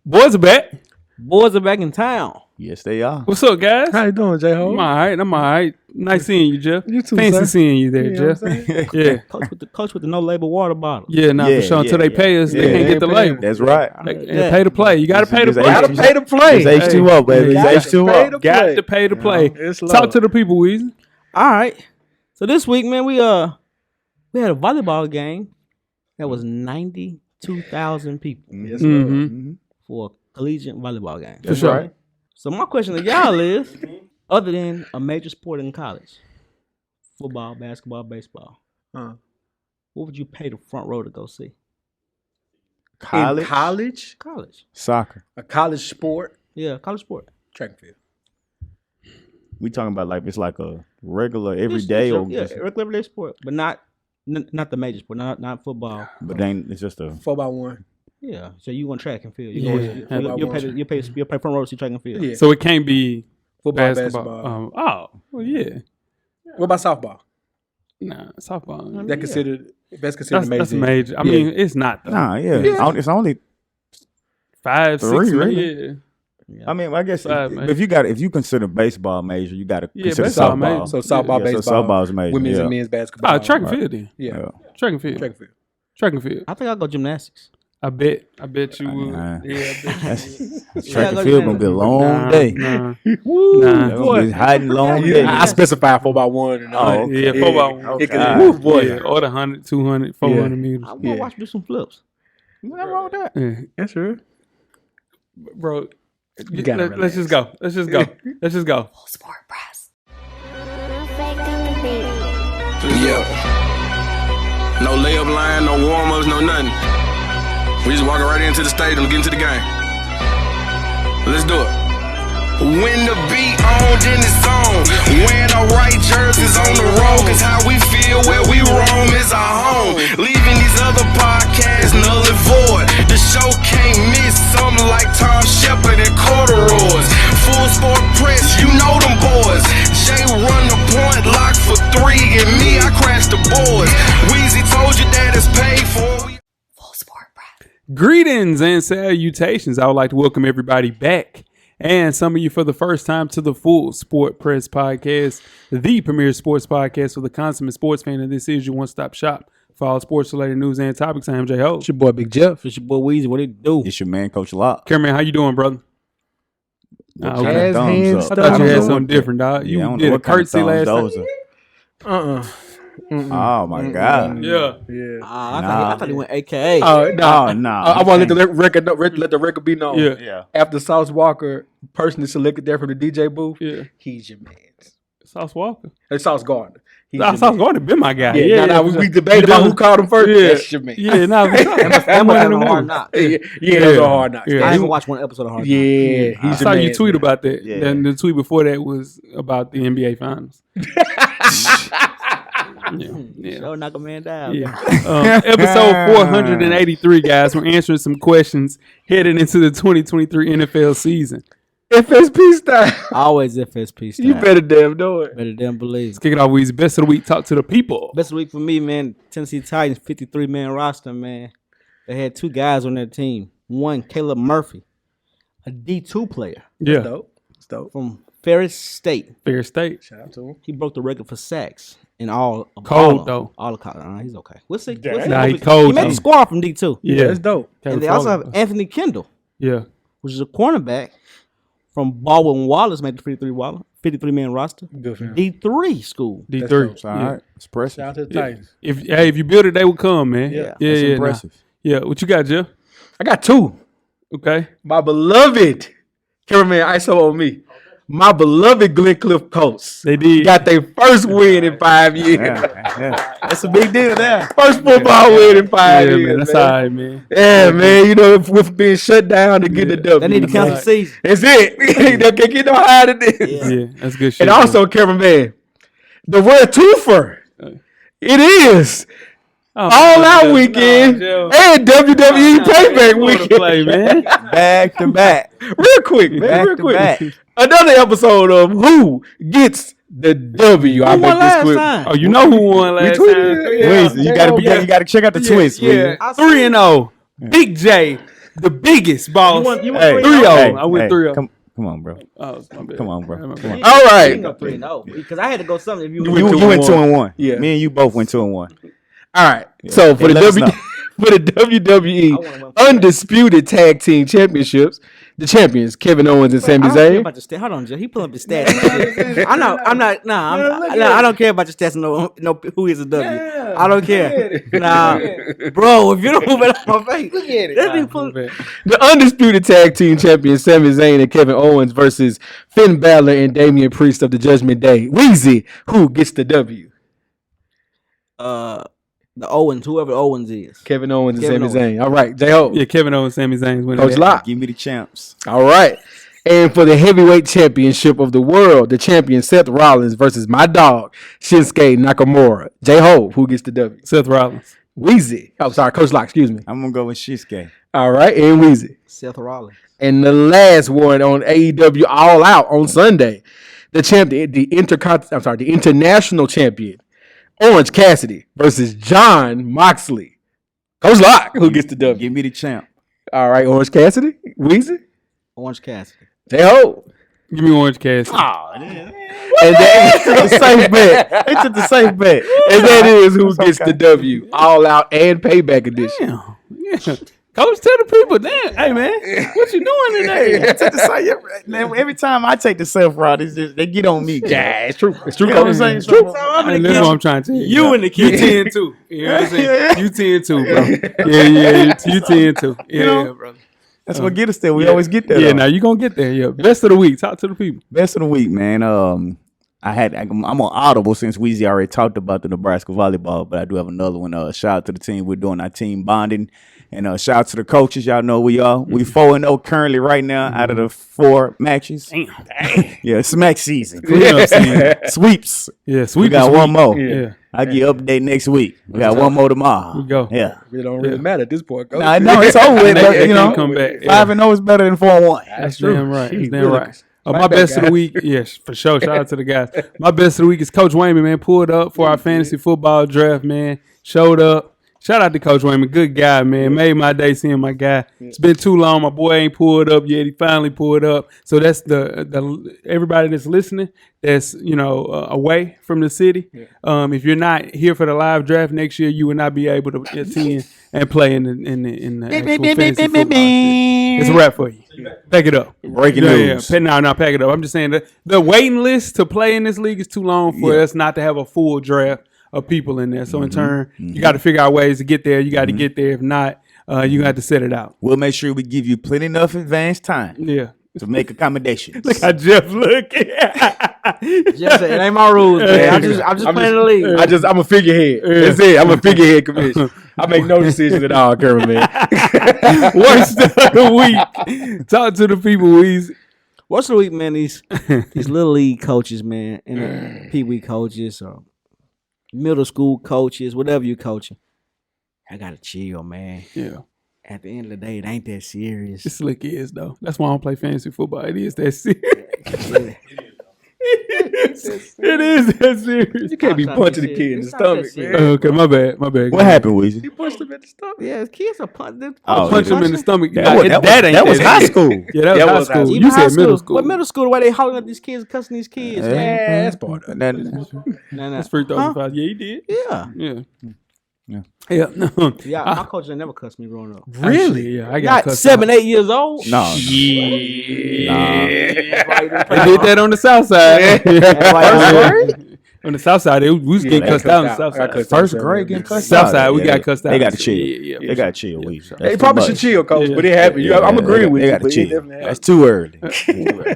Boys are back. Boys are back in town. Yes, they are. What's up, guys? How you doing, J-Ho? I'm all right. Nice seeing you, Jeff. You too, Fancy sir. seeing you there, You know Jeff. Yeah. Coach with the no label water bottle. Yeah, for sure. Until they pay us, they can't get the label. That's right. They pay to play. You got to pay to play. Gotta pay to play. It's H2O, baby. It's H2O. Got to pay to play. It's low. Talk to the people, Weezy. All right. So this week, man, we had a volleyball game that was 92,000 people Yes, sir. Mm-hmm. for a collegiate volleyball game. For sure. Right. So my question to y'all is, other than a major sport in college, football, basketball, baseball, what would you pay the front row to go see? College. In college? College. Soccer. A college sport? Yeah, college sport. Track and field. We talking about like it's like a regular everyday or Yeah, just, regular everyday sport, but not the major sport, not football. but then it's just a 4x1. Yeah, so you want track and field. Yeah. You'll pay front row to see track and field. Yeah. So it can't be Football, basketball. basketball. Well, yeah. What about softball? Nah, softball. That considered major. That's major. I mean, it's not though. nah. Yeah. It's only 5, 6, Three, really? really? Yeah. I mean, I guess Five, if you consider baseball major, you got to consider baseball softball. major. So softball, Yeah, so baseball, softball's major, women's yeah. and men's basketball. Oh, track and field then. Yeah. Track and field. Track and field. Track and field. I think I'll go gymnastics. I bet you would. Nah. Yeah, I bet you would. Track and field gonna be a long day. Nah. Woo, Nah. It's gonna be hot and long day. I specify 4x1 and all. Oh, okay. Yeah, 4x1. It can, Okay. woo, boy. Yeah, or the 100, 200, 400 meters. I'm gonna watch do some flips. Nothing wrong with that. Yeah. That's true. Bro, gotta let's just go. Let's just go. Yeah. No layup line, no warm-ups, no nothing. We just walking right into the stadium, get into the game. Let's do it. When the beat on, then it's on. Wearing our right jerseys on the road, cause how we feel where we roam is our home. Leaving these other podcasts null and void. The show can't miss something like Tom Shepard and corduroys. Full sport press, you know them boys. Jay run the point, lock for 3, and me, I crash the boards. Weezy told you that it's paid for. Greetings and salutations. I would like to welcome everybody back, and some of you for the first time, to the Full Sport Press Podcast, the premier sports podcast for the consummate sports fan. And this is your one-stop shop for all sports-related news and topics. I am J-Ho. It's your boy, Big Jeff. It's your boy Weezy. What it do? It's your man, Coach Locke. Cameraman, how you doing, brother? What okay. kind of thumbs hands, up? I thought you Thumbs had up. something different, dog. You Yeah, I don't know did a what kind of curtsy last thumbs time. those are. Oh my God. Yeah. Yeah. I thought he went AKA. No, nah. I want to let the record be known. Yeah. Yeah. After Sauce Walker personally selected there from the DJ booth, Yeah. he's your man. Sauce Walker. And Sauce Gardner. He's Sauce your man. Gardner been my guy. We debated about who called him first. Yeah. That's your man. Yeah, nah, for sure. That was on Hard Knocks. Yeah, those are hard knocks. Yeah. I even watched one episode of Hard Knocks. Yeah, I he's saw your you man. tweet about that. Yeah. Then the tweet before that was about the NBA Finals. Yeah. Show knock a man down. Yeah. Episode 483, guys. We're answering some questions heading into the 2023 NFL season. FSP style. Always FSP style. You better damn know it. Better than believe. Let's kick it off, Weezy. Best of the week. Talk to the people. Best of the week for me, man. Tennessee Titans 53-man roster, man. They had 2 guys on their team. One, Caleb Murphy, a D2 player Yeah. It's dope. from Ferris State. Fair State. Shout out to him. He broke the record for sacks in all of Cold, though. All of college. He's okay. We'll see. Nah, he cold, He made though. the squad from D2. Yeah. It's dope. And they also have Anthony Kendall, Yeah. which is a cornerback from Baldwin Wallace, made the 53-man roster. Good for him. D3 school. D3. dope. It's all Yeah. right. It's impressive. Shout out to the Yeah. Titans. If you build it, they will come, man. Yeah. Yeah. That's Yeah. impressive. Yeah. What you got, Jeff? I got 2. Okay. My beloved cameraman ISO on me. My beloved Glencliff Colts. They did. Got their first win in 5 years. Yeah. That's a big deal there. First football win in 5 Yeah, years. man. That's man. all right, man. Yeah, man. You know, with being shut down to get the W. They need to cancel the season. That's it. They can't get no higher than this. Yeah. That's good shit. And also, cameraman, the Red Twofer. It is Oh, All Out Jeff. weekend Nah, Jeff. and WWE Payback Wanna weekend. play, man. Back to back. Real quick, man. Back Real to quick. back. Another episode of Who Gets the W. I Who won make this last quick. time? Oh, you know who won last tweeted time? it. Weezy, you gotta check out the twist. Yeah, Weezy. 3-0. Big J. the biggest boss. You went 3-0. I went 3-0. Come on, bro. Oh, my bad. Come on, bro. My Come bad. on. All right. Because I had to go something. If you You went 2-1. Yeah. Me and you both went 2-1. All right. So for Hey, the let us know. for the WWE Undisputed Tag Team Championships, the champions Kevin Owens and Sami I don't care Zayn. about the stats. Hold on, Joe. He pull up the stats. and shit. I don't care about the stats. No, who is a W. I don't care. Nah, bro. If you don't move it off my face, look at it. The Undisputed Tag Team Champions Sami Zayn and Kevin Owens versus Finn Balor and Damian Priest of the Judgment Day. Weezy, who gets the W? The Owens, whoever Owens is. Kevin Owens and Kevin Sami Zayn. All right, J-Ho. Yeah, Kevin Owens, Sami Zayn winning. Coach that. Locke. Give me the champs. All right. And for the heavyweight championship of the world, the champion Seth Rollins versus my dog, Shinsuke Nakamura. J-Ho, who gets the W? Seth Rollins. Weezy. Oh, sorry, Coach Locke, excuse me. I'm going to go with Shinsuke. All right, and Weezy. Seth Rollins. And the last one on AEW All Out on Sunday, the champion, the international champion, Orange Cassidy versus John Moxley. Coach Locke, who gets the W? Give me the champ. All right, Orange Cassidy, Weezy, Orange Cassidy. J-Ho. Give me Orange Cassidy. And that is the safe bet. They took the safe bet. And that is who gets the W. All Out and Payback edition. Damn. Yeah. Coach, tell the people, damn. Hey, man, what you doing today? I take the safe. Every time I take the self route, they get on me. Yeah, it's true. It's true. You know what I'm saying? It's true. And that's what I'm trying to tell you. You in the You kitchen. 10-2. You know what I'm saying? You 10-2, bro. Yeah, you 10-2. Yeah, brother. That's what get us there. We always get there. Yeah, though. now you gonna get there. Yeah, best of the week. Talk to the people. Best of the week, man. I'm on Audible since Weezy already talked about the Nebraska volleyball, but I do have another one. Shout out to the team. We're doing our team bonding. And shout out to the coaches. Y'all know we are. We 4-0 currently right now out of the 4 matches. Damn. Yeah, smack season. Yeah, Sweeps. yeah, sweet. We got one more. Yeah. I'll give you an update next week. We got one more tomorrow. We go. Yeah. It don't really matter at this point. Coach. I know it's over with, but you know, come back. Yeah. 5-0 is better than 4-1. That's true. damn right. Jeez, That's damn good right. looking. My best of the week, yes, for sure. Shout out to the guys. My best of the week is Coach Wayman, man. Pulled up for our fantasy football draft, man. Showed up. Shout out to Coach Wayman. Good guy, man. Made my day seeing my guy. It's been too long. My boy ain't pulled up yet. He finally pulled up. So that's the everybody that's listening that's, away from the city. If you're not here for the live draft next year, you will not be able to attend and play in the actual fantasy football shit. It's a wrap for you. Pack it up. Breaking news. No, pack it up. I'm just saying that the waiting list to play in this league is too long for us not to have a full draft of people in there. So in turn, you got to figure out ways to get there. You got to get there. If not, you got to set it out. We'll make sure we give you plenty enough advance time Yeah. to make accommodations. Look how Jeff looking. Jeff said, it ain't my rules, man. I'm just playing the league. I'm a figurehead. That's it. I'm a figurehead commissioner. I make no decisions at all, cameraman. Worst of the week. Talk to the people, Weezy. What's the week, man? These little league coaches, man, and Pee Wee coaches or middle school coaches, whatever you're coaching. I gotta chill, man. Yeah. At the end of the day, it ain't that serious. It slick is, though. That's why I don't play fantasy football. It is that serious. It is that serious. You can't be punching the kid in the stomach, man. Okay, my bad. What happened, Weezy? You punched him in the stomach. Yeah, kids are punching. Oh, Punch him in the stomach. That was high school. Yeah, that was high school. Even You high said middle school. What middle school? The way they holding up these kids, cussing these kids, man. Yeah, that's part of it. Nah. That's free throws. Yeah, you did. Yeah. Yeah. No. Yeah, my coach never cussed me growing up. Really? Yeah, I got Not 7, 8 years old. No. They did that on the south side. On the south side, we was getting cussed out on the south side. First grade getting cussed South out. side, we got cussed out. They got to chill. Yeah, They got to chill, Weezy. They probably should chill, coach, Yeah. but it happened. I'm agreeing with They you. got to but it chill. definitely happened. That's too early.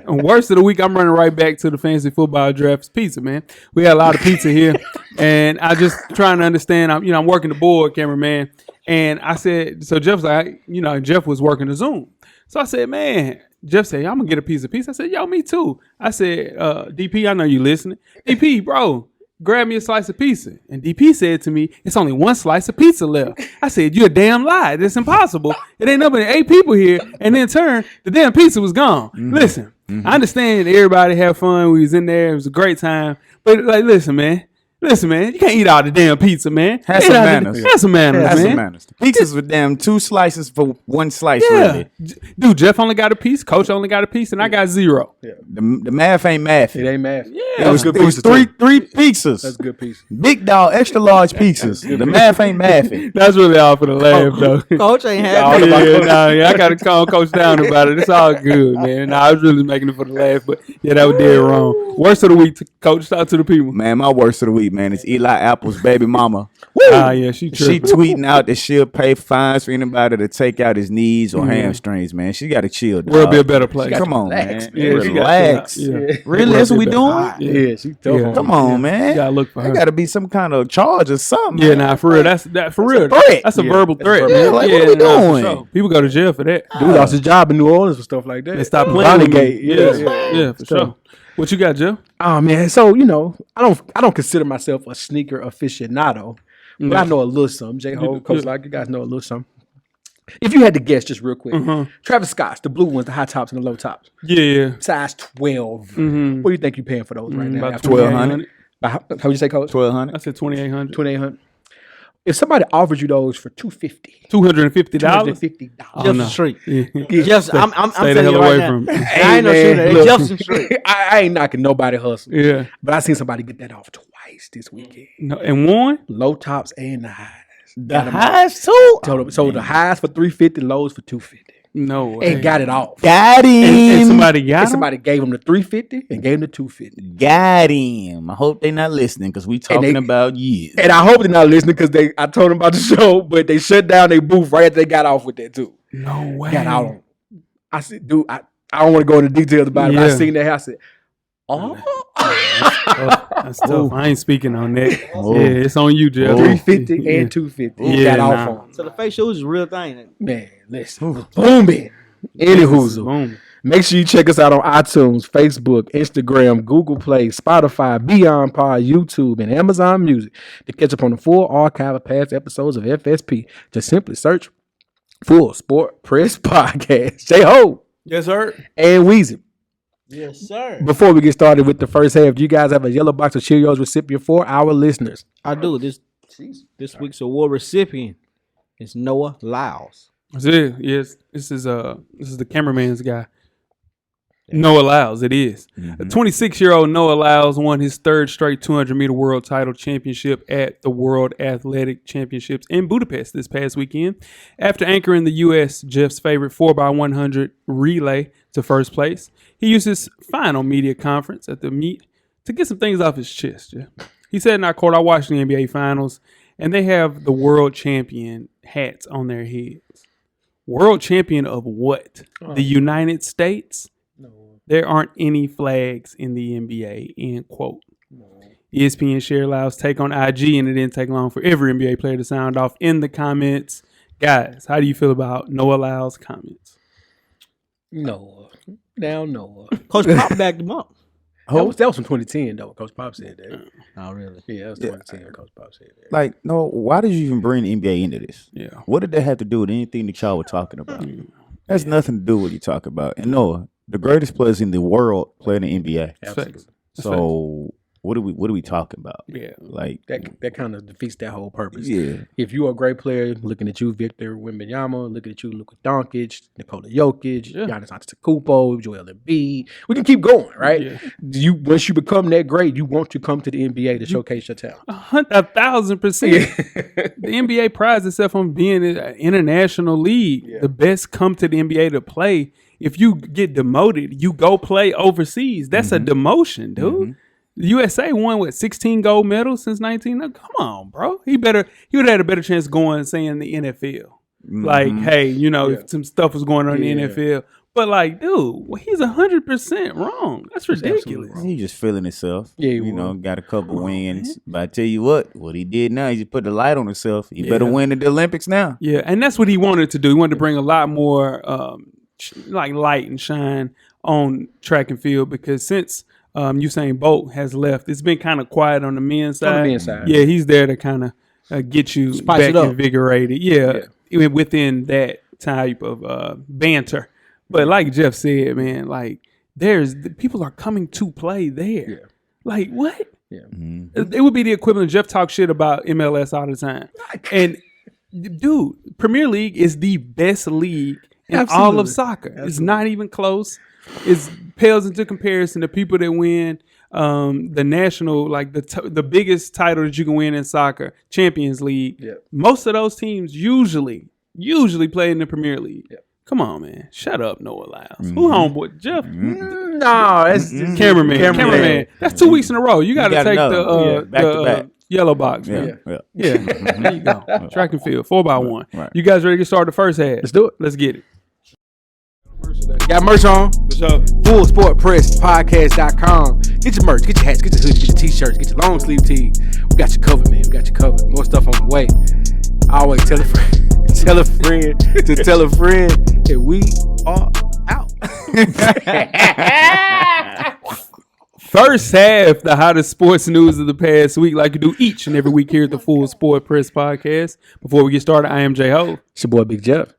And worst of the week, I'm running right back to the fantasy football draft. It's pizza, man. We got a lot of pizza here, and I just trying to understand. I'm working the board, cameraman, and I said, so Jeff's like, Jeff was working the Zoom, so I said, man. Jeff said, I'm gonna get a piece of pizza. I said, yo, me too. I said, DP, I know you listening. DP, bro, grab me a slice of pizza. And DP said to me, it's only one slice of pizza left. I said, you're a damn lie. That's impossible. It ain't nothing but 8 people here. And then turn, the damn pizza was gone. Listen, I understand everybody had fun. We was in there. It was a great time. But listen, man, Listen, man, you can't eat all the damn pizza, man. Have some manners. Have some manners, That's man. some manners. The pizzas were damn 2 slices for 1 slice, Yeah. really. Dude, Jeff only got a piece. Coach only got a piece, and I got 0. The math ain't math. It ain't math. Yeah. That was good It was pizza. three pizzas. That's good piece. Big dog, extra large pizzas. The math ain't mathing. That's really all for the laugh, though. Coach ain't Oh, happy. yeah, I got to calm Coach down about it. It's all good, man. I was really making it for the laugh, but yeah, that was dead wrong. Worst of the week, Coach. Talk to the people. Man, my worst of the week, man, is Eli Apple's baby mama. Ah, yeah, she She tripping. tweeting out that she'll pay fines for anybody to take out his knees or hamstrings, man. She got to chill, dog. World be a better place. Come on, relax, man. Yeah, she got Relax. to- yeah. Really, that's what we doing? Yeah, she tough. Yeah. on Come it. on, man. You gotta look for her. There got to be some kind of charge or something. Yeah, man. nah, for real. That's for real. threat. That's a Yeah, verbal that's threat. verbal. Yeah, like, what are we nah, for doing? sure. People go to jail for that. Dude lost his job in New Orleans for stuff like that. They stop playing. with me. Gate. Yeah, for sure. What you got, Joe? Oh man, so I don't consider myself a sneaker aficionado, but I know a little something. J Ho, Coach, like you guys know a little something. If you had to guess, just real quick, Travis Scott's, the blue ones, the high tops and the low tops, Yeah, size 12. What do you think you paying for those right now? about After- 1200. How would you say, Coach? 1200. I said 2,800. 2,800. If somebody offered you those for $250, $250. $250. Jefferson Street. Yeah. Jefferson, I'm Stay the telling hell you right away now. from. I ain't no man, shooter. It's look. Jefferson Street. I ain't knocking nobody hustle, Yeah. but I seen somebody get that off twice this weekend. No, and one. Low tops and the highs. The highs too. So the highs for $350, lows for $250, No way. and got it off. Got him. And somebody got And him? somebody gave him the $350 and gave him the $250. Got him. I hope they not listening because we talking about you. And I hope they're not listening because I told them about the show, but they shut down their booth right after they got off with that too. No way. Got out on. I said, dude, I don't want to go into details about it. I Yeah. seen that. I said, oh, That's tough. I ain't speaking on that. Oh. Yeah, it's on you, Jeff. 350 Yeah. and 250. Yeah, Got off nah. on. So the fake shoes is a real thing. Man, listen. Booming. Any hoozle. Boom. Make sure you check us out on iTunes, Facebook, Instagram, Google Play, Spotify, Beyond Pod, YouTube, and Amazon Music to catch up on the full archive of past episodes of FSP. Just simply search Full Sport Press Podcast. J-Ho Yes, sir. and Weezy. Yes, sir. Before we get started with the first half, do you guys have a yellow box of Cheerios recipient for our listeners? I do. This week's award recipient is Noah Lyles. That's it. Yes. This is the cameraman's guy. Noah Lyles, it is. A 26-year-old Noah Lyles won his third straight 200-meter world title championship at the World Athletic Championships in Budapest this past weekend. After anchoring the U.S., Jeff's favorite 4x100 relay to first place, he used his final media conference at the meet to get some things off his chest, Jeff. He said, and I quote, I watched the NBA Finals, and they have the world champion hats on their heads. World champion of what? The United States? There aren't any flags in the NBA, end quote. ESPN shared Lyles' take on IG, and it didn't take long for every NBA player to sound off in the comments. Guys, how do you feel about Noah Lyles' comments? Noah. Now Noah. Coach Pop backed him up. That was from 2010, though. Coach Pop said that. Oh, really? Yeah, that was 2010. Coach Pop said that. Like, no, why did you even bring the NBA into this? Yeah. What did that have to do with anything that y'all were talking about? That's nothing to do with what you talk about. And Noah, the greatest players in the world play in the NBA. Absolutely. So what are we talking about? Yeah. Like, That kind of defeats that whole purpose. yeah. If you are a great player, looking at you, Victor Wembanyama, looking at you, Luka Doncic, Nikola Jokic, Yeah. Giannis Antetokounmpo, Joel Embiid, we can keep going, right? Yeah. Once you become that great, you want to come to the NBA to showcase your talent. 1,000%. The NBA prides itself on being an international league. Yeah. The best come to the NBA to play. If you get demoted, you go play overseas. That's a demotion, dude. The USA won 16 gold medals since 19. Come on, bro. He would have had a better chance going saying the NFL. Like, hey, if some stuff was going on in the NFL. But like, dude, he's 100% wrong. That's ridiculous. He's just feeling himself. Yeah, he you know, was. got a couple wins. But I tell you what he did now, he just put the light on himself. He better win at the Olympics now. Yeah, and that's what he wanted to do. He wanted to bring a lot more like light and shine on track and field because since Usain Bolt has left, it's been kind of quiet on the men's side. On the men's side. Yeah, he's there to kind of get you Spice back it up. invigorated. Yeah, within that type of banter. But like Jeff said, man, like people are coming to play there. Yeah. Like what? Yeah. It would be the equivalent. Jeff talks shit about MLS all the time. And, dude, Premier League is the best league in all of soccer. Absolutely. It's not even close. It pales into comparison to people that win the national, like the biggest title that you can win in soccer, Champions League. Yep. Most of those teams usually play in the Premier League. Yep. Come on, man. Shut up, Noah Lyles. Who homeboy? Jeff? No, that's Cameraman. That's 2 weeks in a row. You got to take the yellow box, man. Yeah. There you go. Track and field, 4x1. Right. You guys ready to start the first half? Let's do it. Let's get it. Got merch on. So, Full Sport Press Podcast.com. Get your merch, get your hats, get your hoodies, get your t-shirts, get your long sleeve tees. We got you covered, man. We got you covered. More stuff on the way. Always tell a friend, tell a friend to tell a friend that we are out. first half, the hottest sports news of the past week, like you do each and every week here at the Full Sport Press Podcast. Before we get started, I am J-Ho. It's your boy Big Jeff.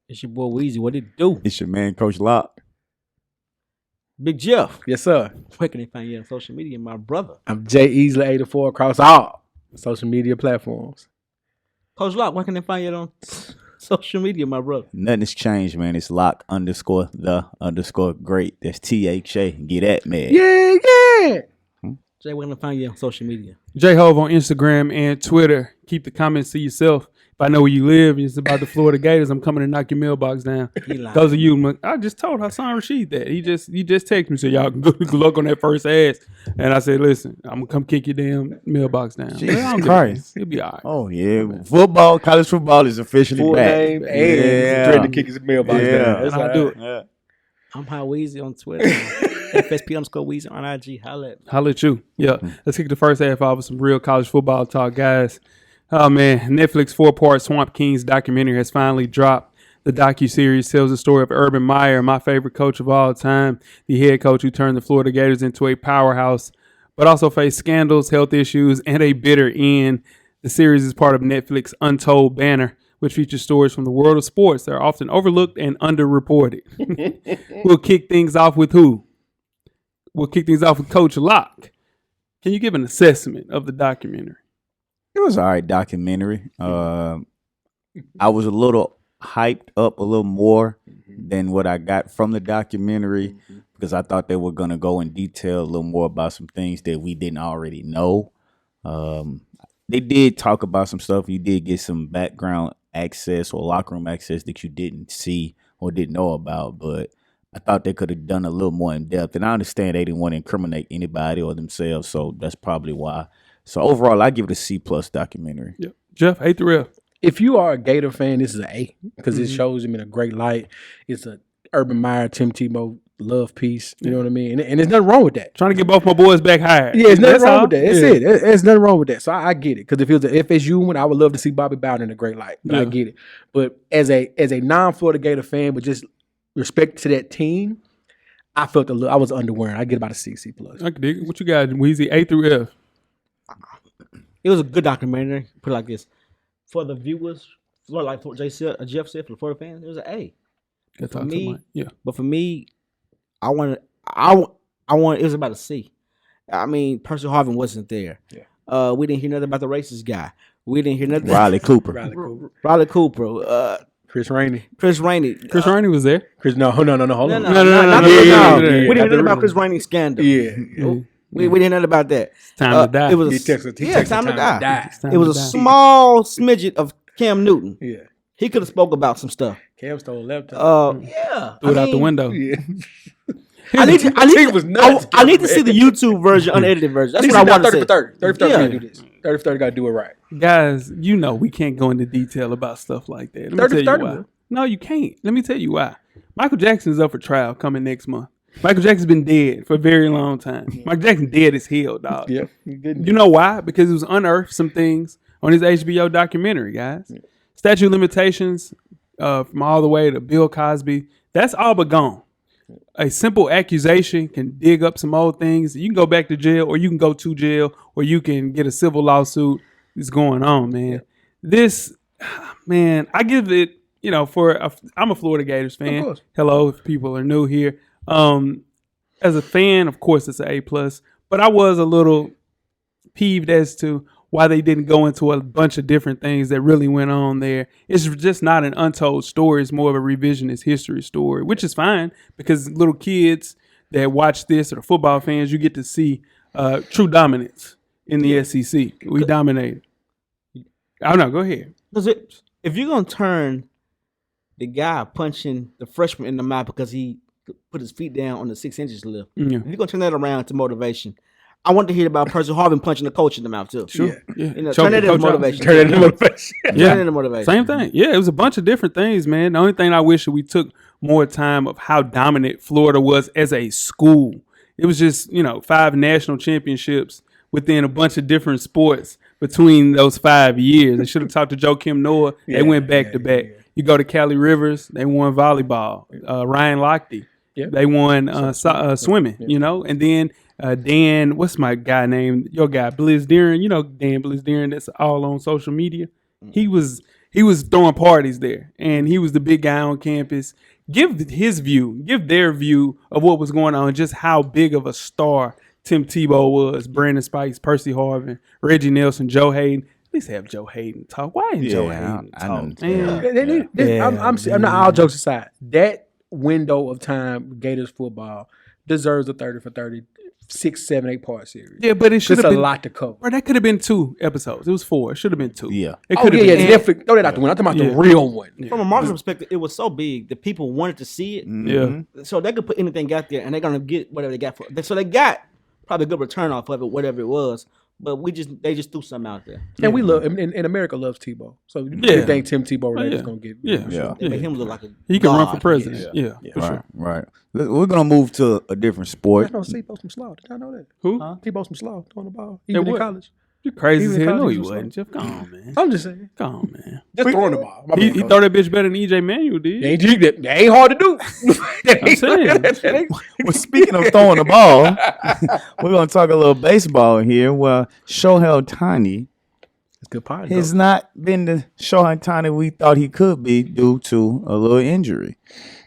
It's your boy Weezy. What it do? It's your man, Coach Locke. Big Jeff. Yes, sir. Where can they find you on social media, my brother? I'm J Easley 84 across all social media platforms. Coach Locke, where can they find you on social media, my brother? Nothing has changed, man. It's Locke_the_great. That's THA. Get that, man. Yeah. Jay, where can they find you on social media? J-Hove on Instagram and Twitter. Keep the comments to yourself. If I know where you live, it's about the Florida Gators. I'm coming to knock your mailbox down. Those of you, I just told Hassan Rashid that. He just texted me, said, y'all good luck on that first ass. And I said, listen, I'm going to come kick your damn mailbox down. Jesus Christ. He'll be all right. Oh, yeah. Football, college football is officially Full back. name and threatening to kick his mailbox down. That's how I do it. Yeah. I'm High Weezy on Twitter. FSP_Weezy on IG. Holla at you. Yeah. Let's kick the first half off with some real college football talk, guys. Oh, man. Netflix 4-part Swamp Kings documentary has finally dropped. The docuseries tells the story of Urban Meyer, my favorite coach of all time, the head coach who turned the Florida Gators into a powerhouse, but also faced scandals, health issues, and a bitter end. The series is part of Netflix Untold banner, which features stories from the world of sports that are often overlooked and underreported. We'll kick things off with who? We'll kick things off with Coach Locke. Can you give an assessment of the documentary? It was all right documentary. I was a little hyped up a little more than what I got from the documentary because I thought they were going to go in detail a little more about some things that we didn't already know. They did talk about some stuff. You did get some background access or locker room access that you didn't see or didn't know about, but I thought they could have done a little more in depth. And I understand they didn't want to incriminate anybody or themselves, so that's probably why. So overall, I give it a C+ documentary. Yep. Jeff, A through F. If you are a Gator fan, this is an A because it shows him in a great light. It's a Urban Meyer, Tim Tebow love piece. You know what I mean? And there's nothing wrong with that. Trying to get both my boys back higher. Yeah, there's nothing wrong with that. That's it. There's nothing wrong with that. So I get it. Because if it was an FSU one, I would love to see Bobby Bowden in a great light. But I get it. But as a non-Florida Gator fan, but just respect to that team, I felt I was underwhelmed. I get about a C+. I can dig it. What you got, Weezy? A through F. It was a good documentary. Put it like this. For the viewers, like Jeff said, for the Florida fans, it was an A. For me, but for me, I want it was about a C. I mean, Percy Harvin wasn't there. Yeah. We didn't hear nothing about the racist guy. We didn't hear nothing. Riley Cooper. Chris Rainey. Chris Rainey was there. No, hold on. No. We didn't hear nothing about Chris Rainey's scandal. Yeah. We didn't hear nothing about that. It's time to die. It was time to die. It was a small smidget of Cam Newton. Yeah. He could have spoke about some stuff. Cam stole laptop. Yeah. Threw it out the window. Yeah. I need to see the YouTube version, unedited version. That's what I want to see. 30 for 30 gotta do this. 30 for 30 gotta do it right. Guys, we can't go into detail about stuff like that. Let me tell you why. No, you can't. Let me tell you why. Michael Jackson is up for trial coming next month. Michael Jackson's been dead for a very long time. Michael Jackson dead as hell, dog. Yeah. You know why? Because it was unearthed some things on his HBO documentary, guys. Yeah. Statute of limitations from all the way to Bill Cosby, that's all but gone. A simple accusation can dig up some old things. You can go back to jail, or you can go to jail, or you can get a civil lawsuit. It's going on, man. Yeah. This, man, I give it, I'm a Florida Gators fan. Hello, if people are new here. As a fan, of course, it's an A+, but I was a little peeved as to why they didn't go into a bunch of different things that really went on there. It's just not an untold story. It's more of a revisionist history story, which is fine because little kids that watch this or the football fans, you get to see true dominance in the SEC. We dominated. I don't know. Go ahead. Because if you're going to turn the guy punching the freshman in the mouth because he put his feet down on the 6 inches lift, if you're going to turn that around to motivation, I want to hear about Percy Harvin punching the coach in the mouth too. Sure. Yeah. You know, turn that into motivation. Turn it into motivation. Turn it into motivation. Same thing. Yeah, it was a bunch of different things, man. The only thing I wish we took more time of how dominant Florida was as a school. It was just, 5 national championships within a bunch of different sports between those 5 years. They should have talked to Joakim Noah. They went back to back. You go to Cali Rivers, they won volleyball. Ryan Lochte, they won swimming, and then Dan, what's my guy name? Your guy, Blizz Deeren. Dan Blizz Deeren, that's all on social media. He was throwing parties there, and he was the big guy on campus. Give their view of what was going on, just how big of a star Tim Tebow was, Brandon Spikes, Percy Harvin, Reggie Nelson, Joe Hayden. At least have Joe Hayden talk. Why ain't Joe Hayden talk? I'm not, all jokes aside, that window of time, Gators football deserves a 30 for 30, 6, 7, 8 part series. Yeah, but it should have been a lot to cover. Bro, that could have been 2 episodes. It was 4. It should have been 2. Yeah. It could have been. Definitely. Throw that out the window. I'm talking about the real one. Yeah. From a marketing perspective, it was so big that people wanted to see it. Yeah. So they could put anything out there, and they're gonna get whatever they got for it. So they got probably a good return off of it, whatever it was. But they just threw something out there. And we love, and America loves Tebow. So you think Tim Tebow is going to get. They make him look like a he can run for president. Yeah. Right. We're going to move to a different sport. I know Tebow some slaw. Did I know that? Who? Tebow some slaw throwing the ball. Even in college. You crazy as Even hell. No, college he was wasn't. Jeff, come on, man. I'm just saying. Come on, man. Just throwing the ball. He throw that bitch better than EJ Manuel did. That ain't hard to do. I'm saying. Well, speaking of throwing the ball, we're going to talk a little baseball here. Well, Shohei Ohtani good part, has not been the Shohei Ohtani we thought he could be due to a little injury.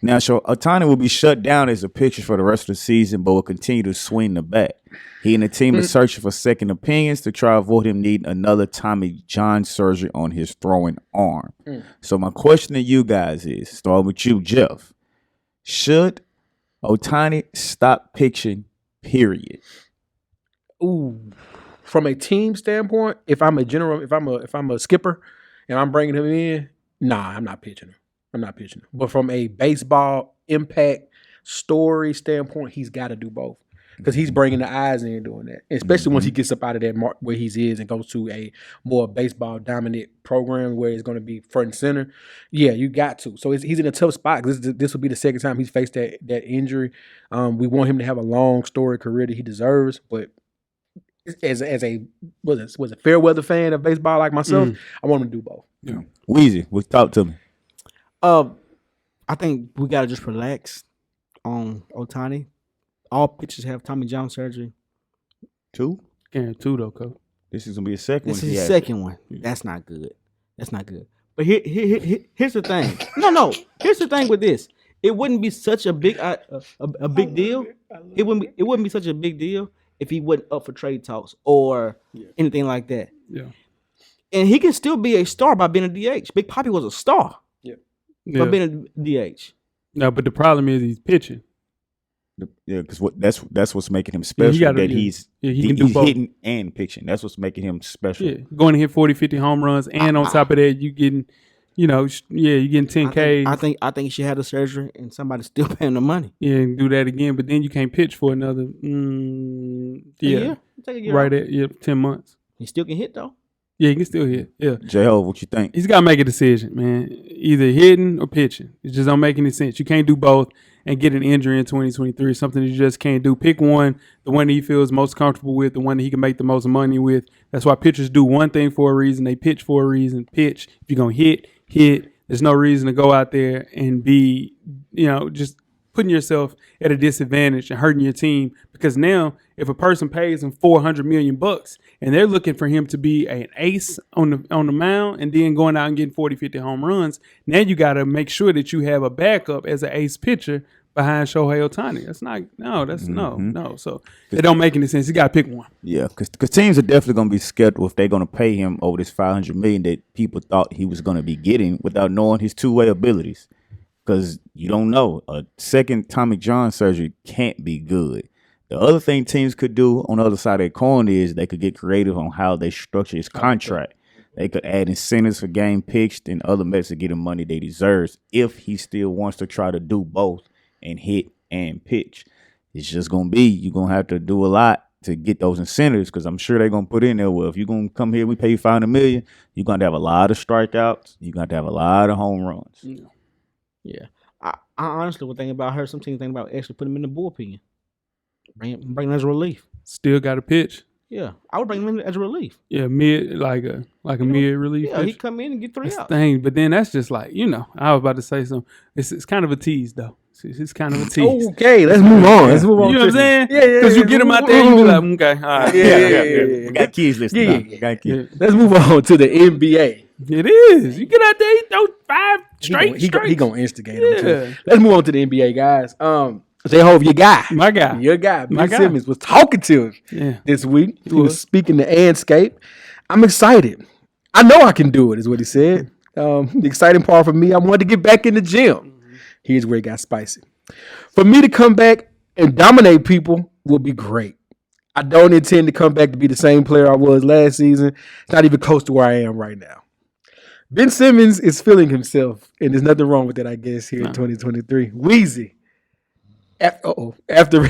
Now, Ohtani will be shut down as a pitcher for the rest of the season, but will continue to swing the bat. He and the team is searching for second opinions to try to avoid him needing another Tommy John surgery on his throwing arm. So my question to you guys is, starting with you, Jeff, should Ohtani stop pitching, period? Ooh. From a team standpoint, if I'm a skipper and I'm bringing him in, nah, I'm not pitching him. But from a baseball impact story standpoint, he's got to do both because he's bringing the eyes in doing that, especially once he gets up out of that mark where he is and goes to a more baseball dominant program where it's going to be front and center. Yeah, you got to. So he's in a tough spot. This will be the second time he's faced that injury. We want him to have a long story career that he deserves, but as a was a fair weather fan of baseball like myself, I want him to do both. Yeah. Weezy, talk to me. I think we gotta just relax on Ohtani. All pitchers have Tommy John surgery. 2? Yeah, 2 though, coach. This is gonna be a second one. This is the second one. That's not good. But here's the thing. No. Here's the thing with this. It wouldn't be such a big deal. It wouldn't be such a big deal if he wasn't up for trade talks or anything like that. Yeah. And he can still be a star by being a DH. Big Papi was a star. By being a DH. No, but the problem is he's pitching. Yeah, because that's what's making him special. He's hitting and pitching. That's what's making him special. Yeah, going to hit 40, 50 home runs, and on top of that, you getting, you're getting 10K. I think he should have the surgery, and somebody's still paying the money. Yeah, and do that again, but then you can't pitch for another. Right at 10 months. He still can hit though. Yeah, he can still hit. Yeah. Jell, what you think? He's got to make a decision, man. Either hitting or pitching. It just don't make any sense. You can't do both and get an injury in 2023. Something that you just can't do. Pick one, the one that he feels most comfortable with, the one that he can make the most money with. That's why pitchers do one thing for a reason. They pitch for a reason. Pitch. If you're going to hit. There's no reason to go out there and be, just putting yourself at a disadvantage and hurting your team, because now if a person pays him $400 million and they're looking for him to be an ace on the mound and then going out and getting 40, 50 home runs, now you got to make sure that you have a backup as an ace pitcher behind Shohei Ohtani. That's not no. So it don't make any sense. You got to pick one. Yeah, because teams are definitely going to be skeptical if they're going to pay him over this $500 million that people thought he was going to be getting without knowing his two-way abilities. Because you don't know. A second Tommy John surgery can't be good. The other thing teams could do on the other side of their coin is they could get creative on how they structure his contract. They could add incentives for game pitched and other methods to get him money they deserve if he still wants to try to do both and hit and pitch. It's just going to be, you're going to have to do a lot to get those incentives because I'm sure they're going to put in there, well, if you're going to come here, we pay you $500 million, you're going to have a lot of strikeouts. You're going to have a lot of home runs. Yeah. I honestly would think about her. Some teams think about actually putting him in the bullpen. Bring him as a relief. Still got to pitch. Yeah, I would bring him in as a relief. Yeah, mid like a mid relief. Yeah, he come in and get 3 outs. Thing, but then that's just like I was about to say something. It's kind of a tease though. It's kind of a tease. Okay, let's move on. Let's move on. You know what I'm saying? Yeah. Because you get them out there, you be like, okay, all right. Yeah. We got kids listening. Yeah. Got kids. Let's move on to the NBA. It is. You get out there, you throw 5 straight. He gonna instigate him too. Let's move on to the NBA, guys. J-Hove, your guy. My guy. Your guy. Ben Simmons was talking to him this week. He was speaking to Anscape. I'm excited. I know I can do it, is what he said. The exciting part for me, I wanted to get back in the gym. Here's where it got spicy. For me to come back and dominate people will be great. I don't intend to come back to be the same player I was last season. It's not even close to where I am right now. Ben Simmons is feeling himself, and there's nothing wrong with that, I guess, here in 2023. Weezy. After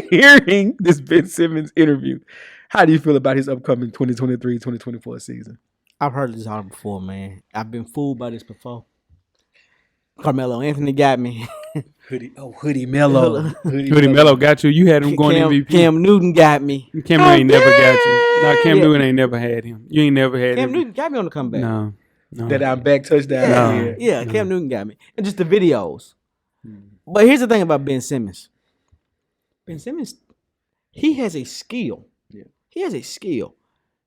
hearing this Ben Simmons interview, how do you feel about his upcoming 2023-2024 season? I've heard this all before, man. I've been fooled by this before. Carmelo Anthony got me. Hoodie Mello. Hoodie Mello got you. You had him going MVP. Cam Newton got me. Cam Newton ain't never got you. No, Cam Newton ain't never had him. You ain't never had him. Cam Newton got me on the comeback. No. That I'm back touchdown. Yeah, Cam Newton got me. And just the videos. But here's the thing about Ben Simmons. Ben Simmons, he has a skill. Yeah. He has a skill.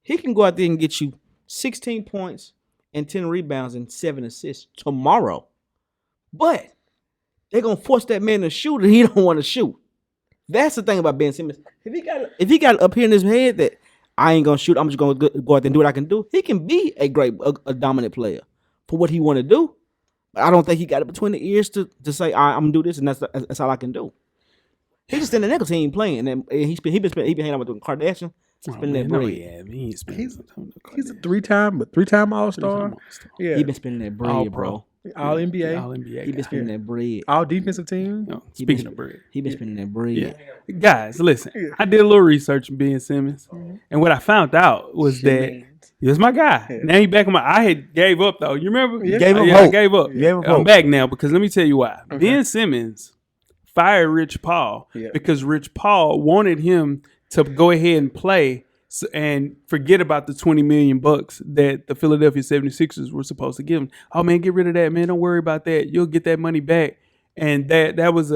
He can go out there and get you 16 points and 10 rebounds and 7 assists tomorrow. But they're going to force that man to shoot and he don't want to shoot. That's the thing about Ben Simmons. If he got up here in his head that I ain't going to shoot, I'm just going to go out there and do what I can do, he can be a dominant player for what he want to do. I don't think he got it between the ears to say, I'm going to do this, and that's all I can do. He just in the next team playing, and he's been hanging out with the Kardashian, spending that bread. He's a three-time All-Star. Yeah. He been spending that bread, bro. All NBA. He been spending that bread. All defensive team. Speaking of bread. He been spending that bread. Yeah. Guys, listen. I did a little research on Ben Simmons, and what I found out was that he was my guy. Yeah. Now he back on I had gave up though. You remember? Yeah. Gave up hope. I gave up. Yeah. I'm back now because let me tell you why. Okay. Ben Simmons fired Rich Paul because Rich Paul wanted him to go ahead and play and forget about the $20 million that the Philadelphia 76ers were supposed to give him. Oh man, get rid of that, man. Don't worry about that. You'll get that money back. And that was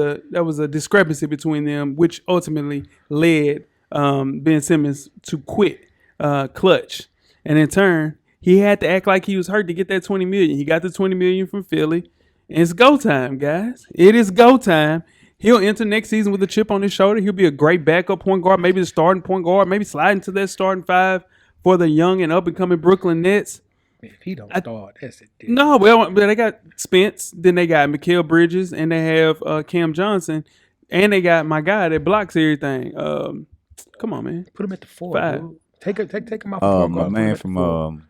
a discrepancy between them, which ultimately led Ben Simmons to quit Clutch. And in turn, he had to act like he was hurt to get that $20 million. He got the $20 million from Philly. And it's go time, guys. It is go time. He'll enter next season with a chip on his shoulder. He'll be a great backup point guard, maybe the starting point guard, maybe slide into that starting 5 for the young and up-and-coming Brooklyn Nets. If he don't start, that's it. No, well, they got Spence, then they got Mikal Bridges, and they have Cam Johnson, and they got my guy that blocks everything. Come on, man. Put him at the 4. 5. Dude. Take him off. My man from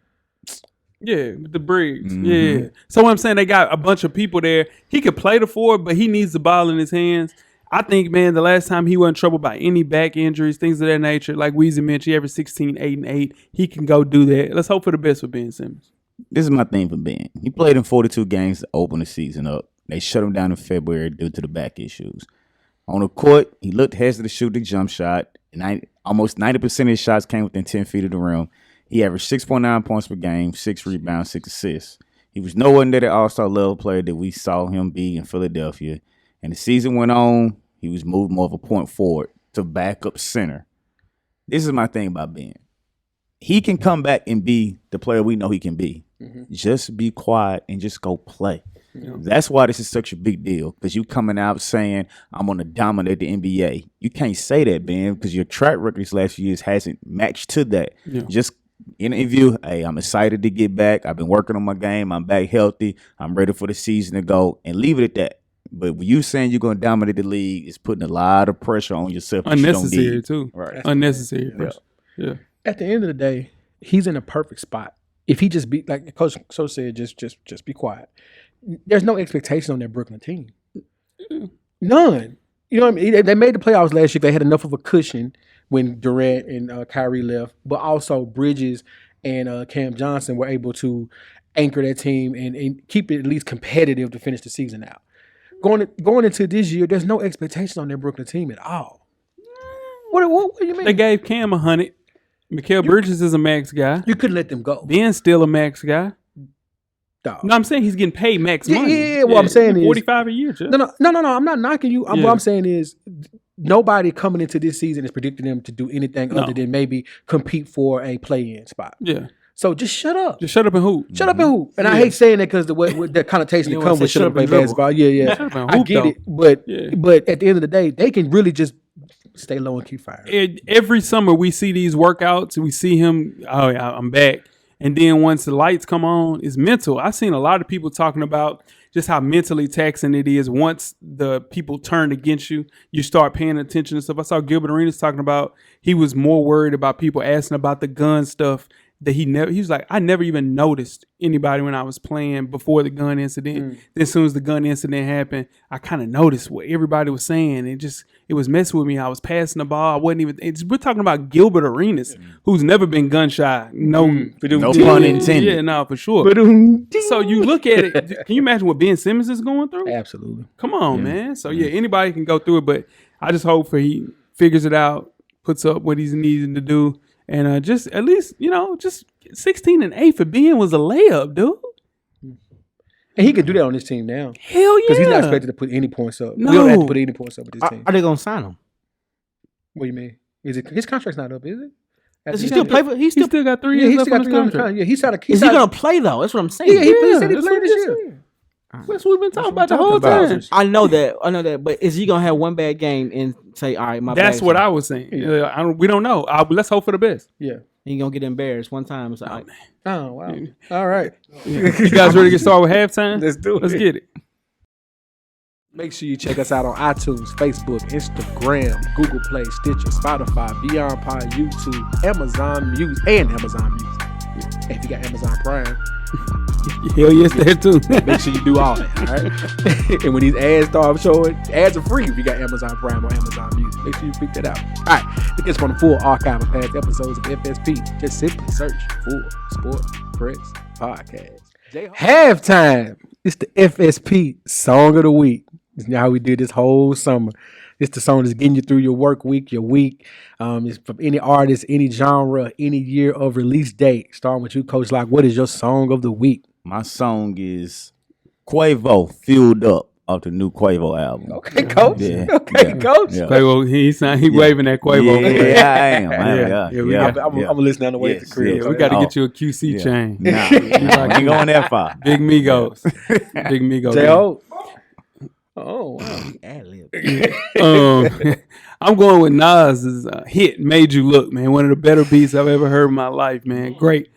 with the Briggs. Mm-hmm. Yeah. So what I'm saying, they got a bunch of people there. He could play the 4, but he needs the ball in his hands. I think, man, the last time he wasn't troubled by any back injuries, things of that nature, like Weezy mentioned, he averaged 16, 8, and 8. He can go do that. Let's hope for the best for Ben Simmons. This is my thing for Ben. He played in 42 games to open the season up. They shut him down in February due to the back issues. On the court, he looked hesitant to shoot the jump shot. Almost 90% of his shots came within 10 feet of the rim. He averaged 6.9 points per game, 6 rebounds, 6 assists. He was nowhere near the all-star level player that we saw him be in Philadelphia. And the season went on, he was moved more of a point forward to backup center. This is my thing about Ben. He can come back and be the player we know he can be. Mm-hmm. Just be quiet and just go play. That's why this is such a big deal, because you coming out saying I'm going to dominate the NBA. You can't say that, Ben, because your track record these last few years hasn't matched to that. Yeah. Just interview, hey, I'm excited to get back. I've been working on my game. I'm back healthy. I'm ready for the season to go, and leave it at that. But when you saying you're going to dominate the league, it's putting a lot of pressure on yourself. Unnecessary too. Right. Unnecessary pressure. Yeah. At the end of the day, he's in a perfect spot. If he just be like Coach said, just be quiet. There's no expectation on that Brooklyn team. None. You know what I mean? They made the playoffs last year. They had enough of a cushion when Durant and Kyrie left, but also Bridges and Cam Johnson were able to anchor that team and keep it at least competitive to finish the season out. Going into this year, there's no expectation on their Brooklyn team at all. What do you mean? They gave Cam 100. Mikal Bridges is a max guy. You couldn't let them go. Ben's still a max guy. Dog. No, I'm saying he's getting paid max money. Yeah. What I'm saying is 45 a year. Jeff. No. I'm not knocking you. What I'm saying is nobody coming into this season is predicting them to do anything other than maybe compete for a play-in spot. Yeah. So just shut up. Just shut up and hoop. Shut up and hoop. And I hate saying that because the connotation that comes with shut up and basketball. Yeah. I get it. But at the end of the day, they can really just stay low and keep firing. Every summer we see these workouts and we see him, I'm back. And then once the lights come on, it's mental. I've seen a lot of people talking about just how mentally taxing it is. Once the people turn against you, you start paying attention to stuff. I saw Gilbert Arenas talking about he was more worried about people asking about the gun stuff that he was like, I never even noticed anybody when I was playing before the gun incident. Then as soon as the gun incident happened, I kind of noticed what everybody was saying. It was messing with me. I was passing the ball. I wasn't even. We're talking about Gilbert Arenas, who's never been gun shy. No pun intended. Yeah, no, for sure. So you look at it. Can you imagine what Ben Simmons is going through? Absolutely. Come on, man. So anybody can go through it, but I just hope he figures it out, puts up what he's needing to do. And just at least, just 16-8 for Ben was a layup, dude. And he can do that on this team now. Hell yeah. Because he's not expected to put any points up. No. We don't have to put any points up with this team. Are they going to sign him? What do you mean? His contract's not up, is it? Does he still play for? He still got 3 years left on his contract. Yeah, he's Is he going to play, though? That's what I'm saying. Yeah, he said he played this year. That's what we've been talking about the whole time. I know that. But is he gonna have one bad game and say, "All right, my"? That's what I was saying. Yeah. We don't know. Let's hope for the best. Yeah, he gonna get embarrassed one time. It's like, oh wow, all right. You guys ready to get started with halftime? Let's do it. Let's get it. Make sure you check us out on iTunes, Facebook, Instagram, Google Play, Stitcher, Spotify, Beyond Pod, YouTube, Amazon Music, and Amazon Music. And if you got Amazon Prime. Hell yes, there too. Make sure you do all that, all right? And when these ads start showing, ads are free if you got Amazon Prime or Amazon Music. Make sure you pick that out. All right, to get from the full archive of past episodes of FSP, just simply search for Sport Press Podcast. Halftime. It's the FSP Song of the Week. This is how we did this whole summer. It's the song that's getting you through your work week, your week. It's from any artist, any genre, any year of release date. Starting with you, Coach Lock. What is your song of the week? My song is Quavo, Fueled Up, off the new Quavo album. Okay, Coach. Yeah. Coach. Yeah. Quavo, he waving that Quavo. Yeah, I am. I'm going to listen on the way to the crib. Yeah, we got to get you a QC chain. Nah, we ain't going that far. Big Migos. Big Migos. J.O. Oh, wow. I'm going with Nas's hit, Made You Look, man. One of the better beats I've ever heard in my life, man. Great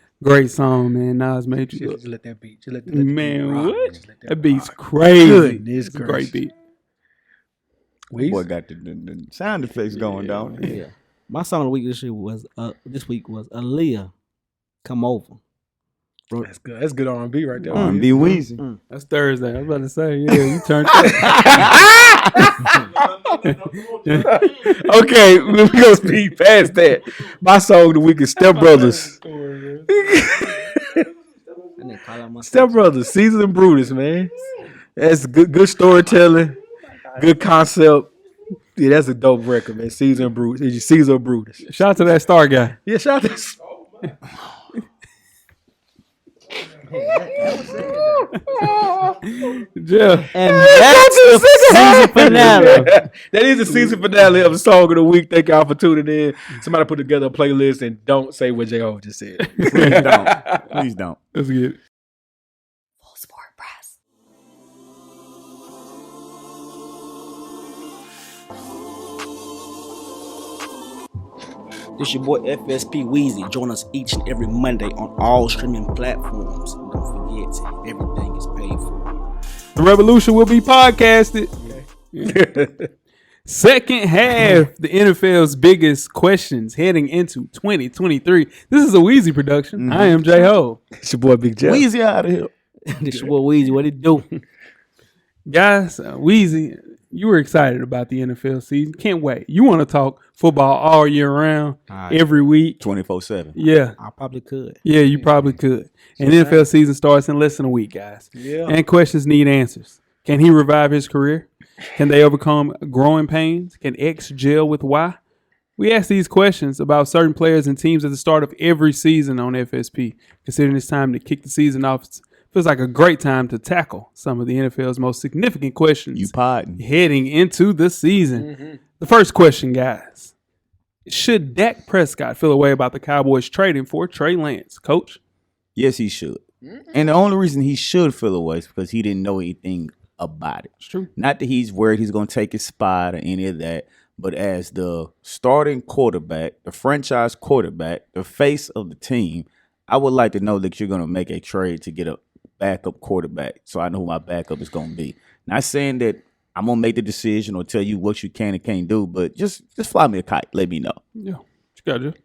song, man. Nas Made You Look. Just let that beat. Man, rock, what? That That beat's rock. crazy. Goodness It's a great beat. Boy got the sound effects going down. Yeah. My song of the week this week was Aaliyah, Come Over. That's good. That's good R&B right there. R&B Weezy. That's Thursday. I was about to say, yeah, you turned Okay, we're gonna speed past that. My song of the week is Step Brothers. Step Brothers, Caesar and Brutus, man. That's good storytelling, good concept. Yeah, that's a dope record, man. Caesar and Brutus. Caesar and Brutus. Shout out to that star guy. Yeah, shout out to Jeff. And that's the season finale. That is the season finale of the song of the week. Thank y'all for tuning in. Somebody put together a playlist and don't say what J.O. just said. Please don't. Let's get it. Full Sport Press. This your boy FSP Weezy. Join us each and every Monday on all streaming platforms. And don't forget, everything is paid for. The revolution will be podcasted. Okay. Second half, the NFL's biggest questions heading into 2023. This is a Weezy production. Mm-hmm. I am J-Ho. It's your boy Big Jell. Weezy out of here. This your boy Weezy. What it do? Guys, Weezy, you were excited about the NFL season. Can't wait. You want to talk football all year round, every week. 24/7. Yeah. I probably could. Yeah, you probably could. And NFL season starts in less than a week, guys. Yeah. And questions need answers. Can he revive his career? Can they overcome growing pains? Can X gel with Y? We ask these questions about certain players and teams at the start of every season on FSP. Considering it's time to kick the season off, it feels like a great time to tackle some of the NFL's most significant questions heading into the season. Mm-hmm. The first question, guys. Should Dak Prescott feel a way about the Cowboys trading for Trey Lance? Coach? Yes, he should. Mm-hmm. And the only reason he should feel a way is because he didn't know anything about it. It's true. Not that he's worried he's going to take his spot or any of that, but as the starting quarterback, the franchise quarterback, the face of the team, I would like to know that you're going to make a trade to get a backup quarterback so I know who my backup is going to be. Not saying that I'm going to make the decision or tell you what you can and can't do, but just fly me a kite. Let me know. Yeah, you got it.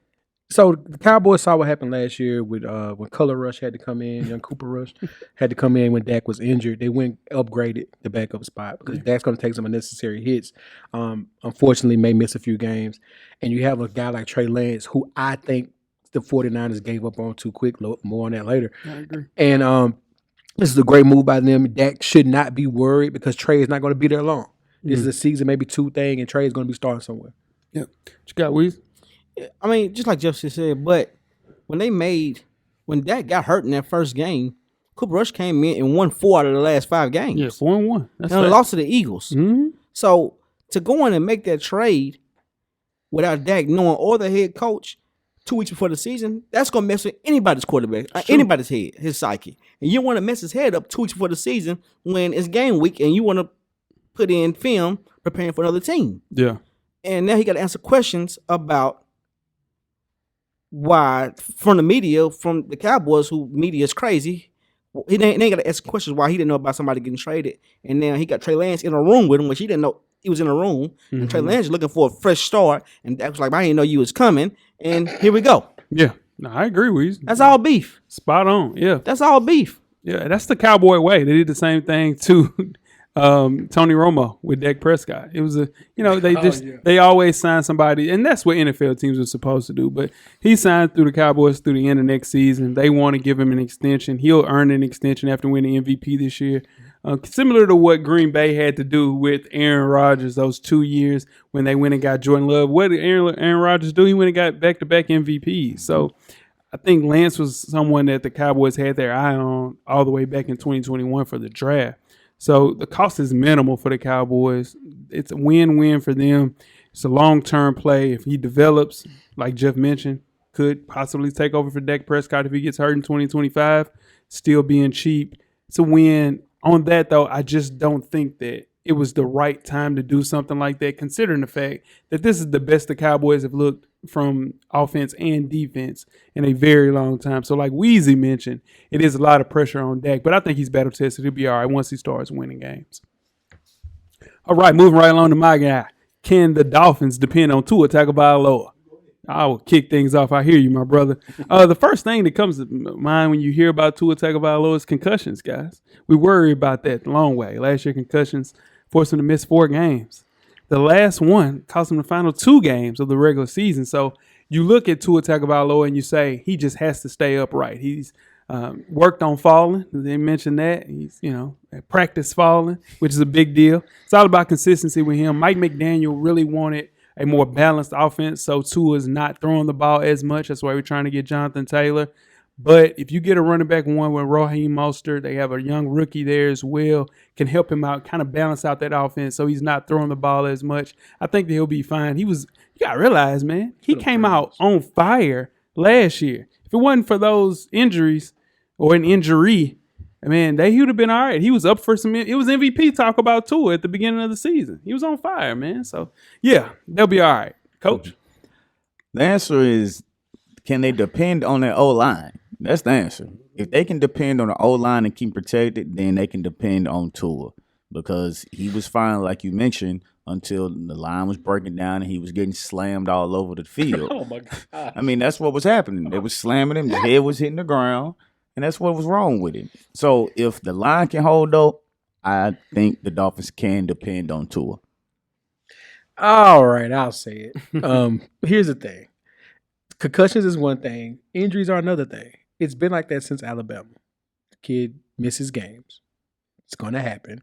So the Cowboys saw what happened last year with when Color Rush had to come in, young Cooper Rush had to come in when Dak was injured. They went upgraded the backup spot because Dak's going to take some unnecessary hits. Unfortunately, may miss a few games. And you have a guy like Trey Lance, who I think the 49ers gave up on too quick. More on that later. I agree. And this is a great move by them. Dak should not be worried because Trey is not going to be there long. This is a season, maybe two thing, and Trey is going to be starting somewhere. Yeah. What you got, Weez? I mean, just like Jeff said, but when Dak got hurt in that first game, Cooper Rush came in and won 4 out of the last 5 games. Yeah, 4-1. That's and lost to the Eagles. Mm-hmm. So to go in and make that trade without Dak knowing or the head coach 2 weeks before the season, that's going to mess with anybody's quarterback, anybody's head, his psyche. And you want to mess his head up 2 weeks before the season when it's game week and you want to put in film preparing for another team. Yeah. And now he got to answer questions about why, from the media, from the Cowboys, who media is crazy. He ain't got to ask questions why he didn't know about somebody getting traded. And now he got Trey Lance in a room with him, which he didn't know he was in a room. Mm-hmm. And Trey Lance is looking for a fresh start. And Dak was like, I didn't know you was coming. And here we go. Yeah. No, I agree with you. That's all beef. Spot on. Yeah. That's all beef. Yeah, that's the Cowboy way. They did the same thing to Tony Romo with Dak Prescott. It was they always sign somebody, and that's what NFL teams are supposed to do. But he signed through the Cowboys through the end of next season. They want to give him an extension. He'll earn an extension after winning MVP this year. Similar to what Green Bay had to do with Aaron Rodgers those 2 years when they went and got Jordan Love. What did Aaron Rodgers do? He went and got back-to-back MVPs. So I think Lance was someone that the Cowboys had their eye on all the way back in 2021 for the draft. So the cost is minimal for the Cowboys. It's a win-win for them. It's a long-term play. If he develops, like Jeff mentioned, could possibly take over for Dak Prescott if he gets hurt in 2025, still being cheap. It's a win. On that, though, I just don't think that it was the right time to do something like that, considering the fact that this is the best the Cowboys have looked from offense and defense in a very long time. So like Weezy mentioned, it is a lot of pressure on Dak, but I think he's battle tested. He'll be all right once he starts winning games. All right, moving right along to my guy. Can the Dolphins depend on Tua Tagovailoa? I will kick things off. I hear you, my brother. The first thing that comes to mind when you hear about Tua Tagovailoa is concussions, guys. We worry about that the long way. Last year, concussions forced him to miss 4 games. The last one cost him the final 2 games of the regular season. So you look at Tua Tagovailoa and you say he just has to stay upright. He's worked on falling. They mentioned that. He's, practiced falling, which is a big deal. It's all about consistency with him. Mike McDaniel really wanted a more balanced offense, so Tua is not throwing the ball as much. That's why we're trying to get Jonathan Taylor. But if you get a running back one with Raheem Mostert, they have a young rookie there as well, can help him out, kind of balance out that offense so he's not throwing the ball as much. I think that he'll be fine. You got to realize, man, he came out on fire last year. If it wasn't for those injuries or an injury, Man, he would have been all right. He was up for some. It was MVP talk about Tua at the beginning of the season. He was on fire, man. So yeah, they'll be all right. Coach, the answer is, can they depend on their O-line? That's the answer. If they can depend on the O-line and keep protected, then they can depend on Tua, because he was fine, like you mentioned, until the line was breaking down and he was getting slammed all over the field. Oh, my God. I mean, that's what was happening. They was slamming him. His head was hitting the ground, and that's what was wrong with him. So if the line can hold up, I think the Dolphins can depend on Tua. All right, I'll say it. Here's the thing. Concussions is one thing. Injuries are another thing. It's been like that since Alabama. The kid misses games. It's going to happen.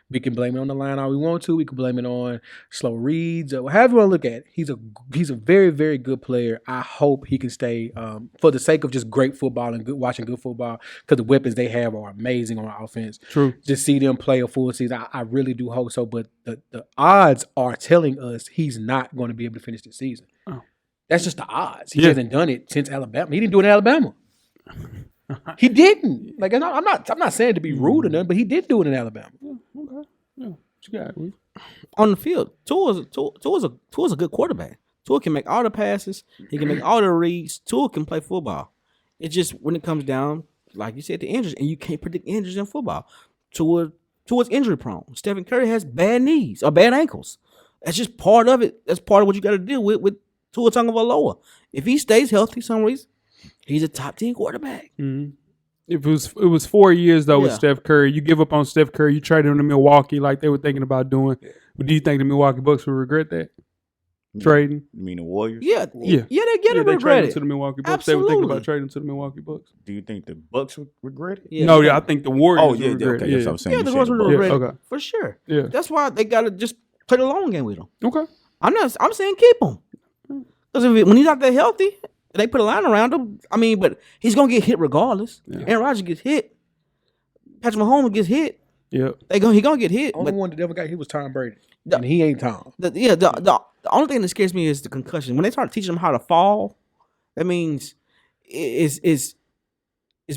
We can blame it on the line all we want to. We can blame it on slow reads or however you want to look at it. He's a very, very good player. I hope he can stay for the sake of just great football and watching good football, because the weapons they have are amazing on offense. True. Just see them play a full season. I really do hope so. But the odds are telling us he's not going to be able to finish the season. Oh. That's just the odds. He hasn't done it since Alabama. He didn't do it in Alabama. He didn't. Like, I'm not saying to be rude or nothing, but he did do it in Alabama. Yeah, okay. Yeah. What you got, Weezy? On the field, Tua's a good quarterback. Tua can make all the passes. He can make all the reads. Tua can play football. It's just when it comes down, like you said, the injuries, and you can't predict injuries in football. Tua's injury prone. Stephen Curry has bad knees or bad ankles. That's just part of it. That's part of what you got to deal with Tua Tagovailoa. If he stays healthy, some reason, he's a top 10 quarterback. Mm-hmm. If it was 4 years though with Steph Curry, you give up on Steph Curry, you trade him to Milwaukee like they were thinking about doing. But do you think the Milwaukee Bucks would regret that? Trading? You mean the Warriors? Yeah, they get it. They regret traded it him to the Milwaukee Bucks. Absolutely. They were thinking about trading him to the Milwaukee Bucks. Do you think the Bucks would regret it? No, I think the Warriors would regret okay, it. that's what I was saying. the Warriors would regret okay. it for sure. Yeah. That's why they got to just play the long game with him. Okay. I'm saying keep him. Because when he's out there healthy, they put a line around him. I mean, but he's going to get hit regardless. Yeah. Aaron Rodgers gets hit. Patrick Mahomes gets hit. Yeah. He going to get hit. Only one that ever got hit was Tom Brady. And he ain't Tom. The only thing that scares me is the concussion. When they start teaching him how to fall, that means is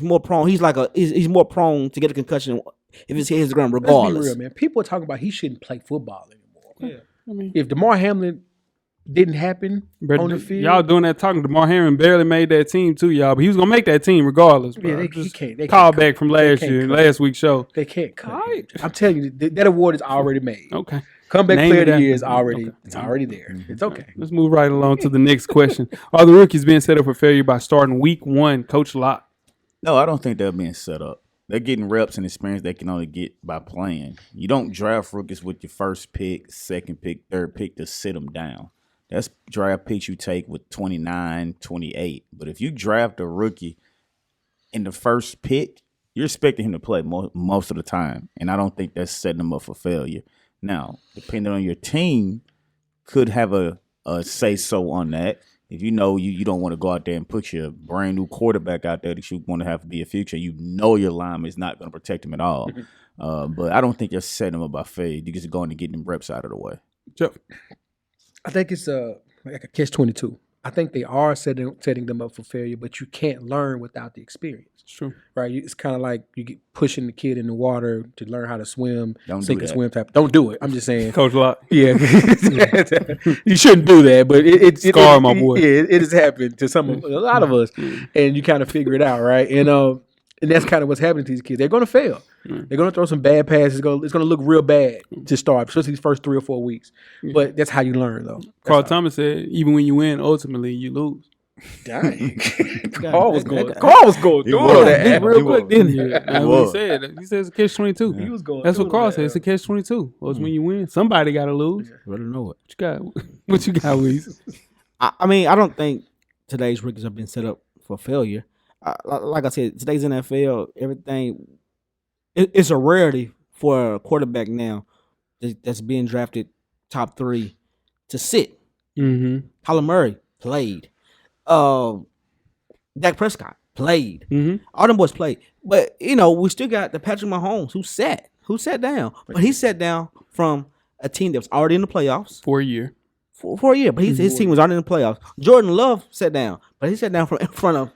more prone. He's more prone to get a concussion if his head hits the ground regardless. Let's be real, man. People are talking about he shouldn't play football anymore. Yeah. I mean, if DeMar Hamlin didn't happen on the field, y'all doing that talking. DeMar Hamlin barely made that team too, y'all, but he was gonna make that team regardless. Bro. Yeah, he can't. They call can't back from last week's show. They can't cut. Right. I'm telling you, that award is already made. Okay. Comeback player of the year is already it's already there. It's okay. Let's move right along to the next question. Are the rookies being set up for failure by starting week 1, Coach Locke? No, I don't think they're being set up. They're getting reps and experience they can only get by playing. You don't draft rookies with your first pick, second pick, third pick to sit them down. That's draft picks you take with 29, 28. But if you draft a rookie in the first pick, you're expecting him to play most of the time. And I don't think that's setting him up for failure. Now, depending on your team, could have a say-so on that. If you know you don't want to go out there and put your brand new quarterback out there that you want to have to be a future, you know your lineman is not going to protect him at all. But I don't think you're setting him up by failure. You're just going to get them reps out of the way. Jeff. I think it's like a catch-22. I think they are setting them up for failure, but you can't learn without the experience. It's true. Right? It's kind of like you get pushing the kid in the water to learn how to swim, sink and swim type. Don't do it. I'm just saying. Coach Locke. Yeah. You shouldn't do that, but it's my boy. Yeah, it has happened to a lot of us, and you kind of figure it out, right? And that's kind of what's happening to these kids. They're going to fail. They're going to throw some bad passes. It's going to look real bad to start, especially these first 3 or 4 weeks. But that's how you learn, though. Carl Thomas said, even when you win, ultimately you lose. Dang. Carl was going through that real quick, didn't he? That's what he said. He said it's a catch-22. He was going. That's what Carl said. It's a catch-22. Well, it's when you win. Somebody got to lose. Really know it. What you got, Weezy? I mean, I don't think today's rookies have been set up for failure. Like I said, today's NFL, everything it's a rarity for a quarterback now that's being drafted top 3 to sit. Mm-hmm. Kyler Murray played. Dak Prescott played. Mm-hmm. All them boys played. But, we still got the Patrick Mahomes who sat down. But he sat down from a team that was already in the playoffs. For a year. For a year. But his team was already in the playoffs. Jordan Love sat down. But he sat down in front of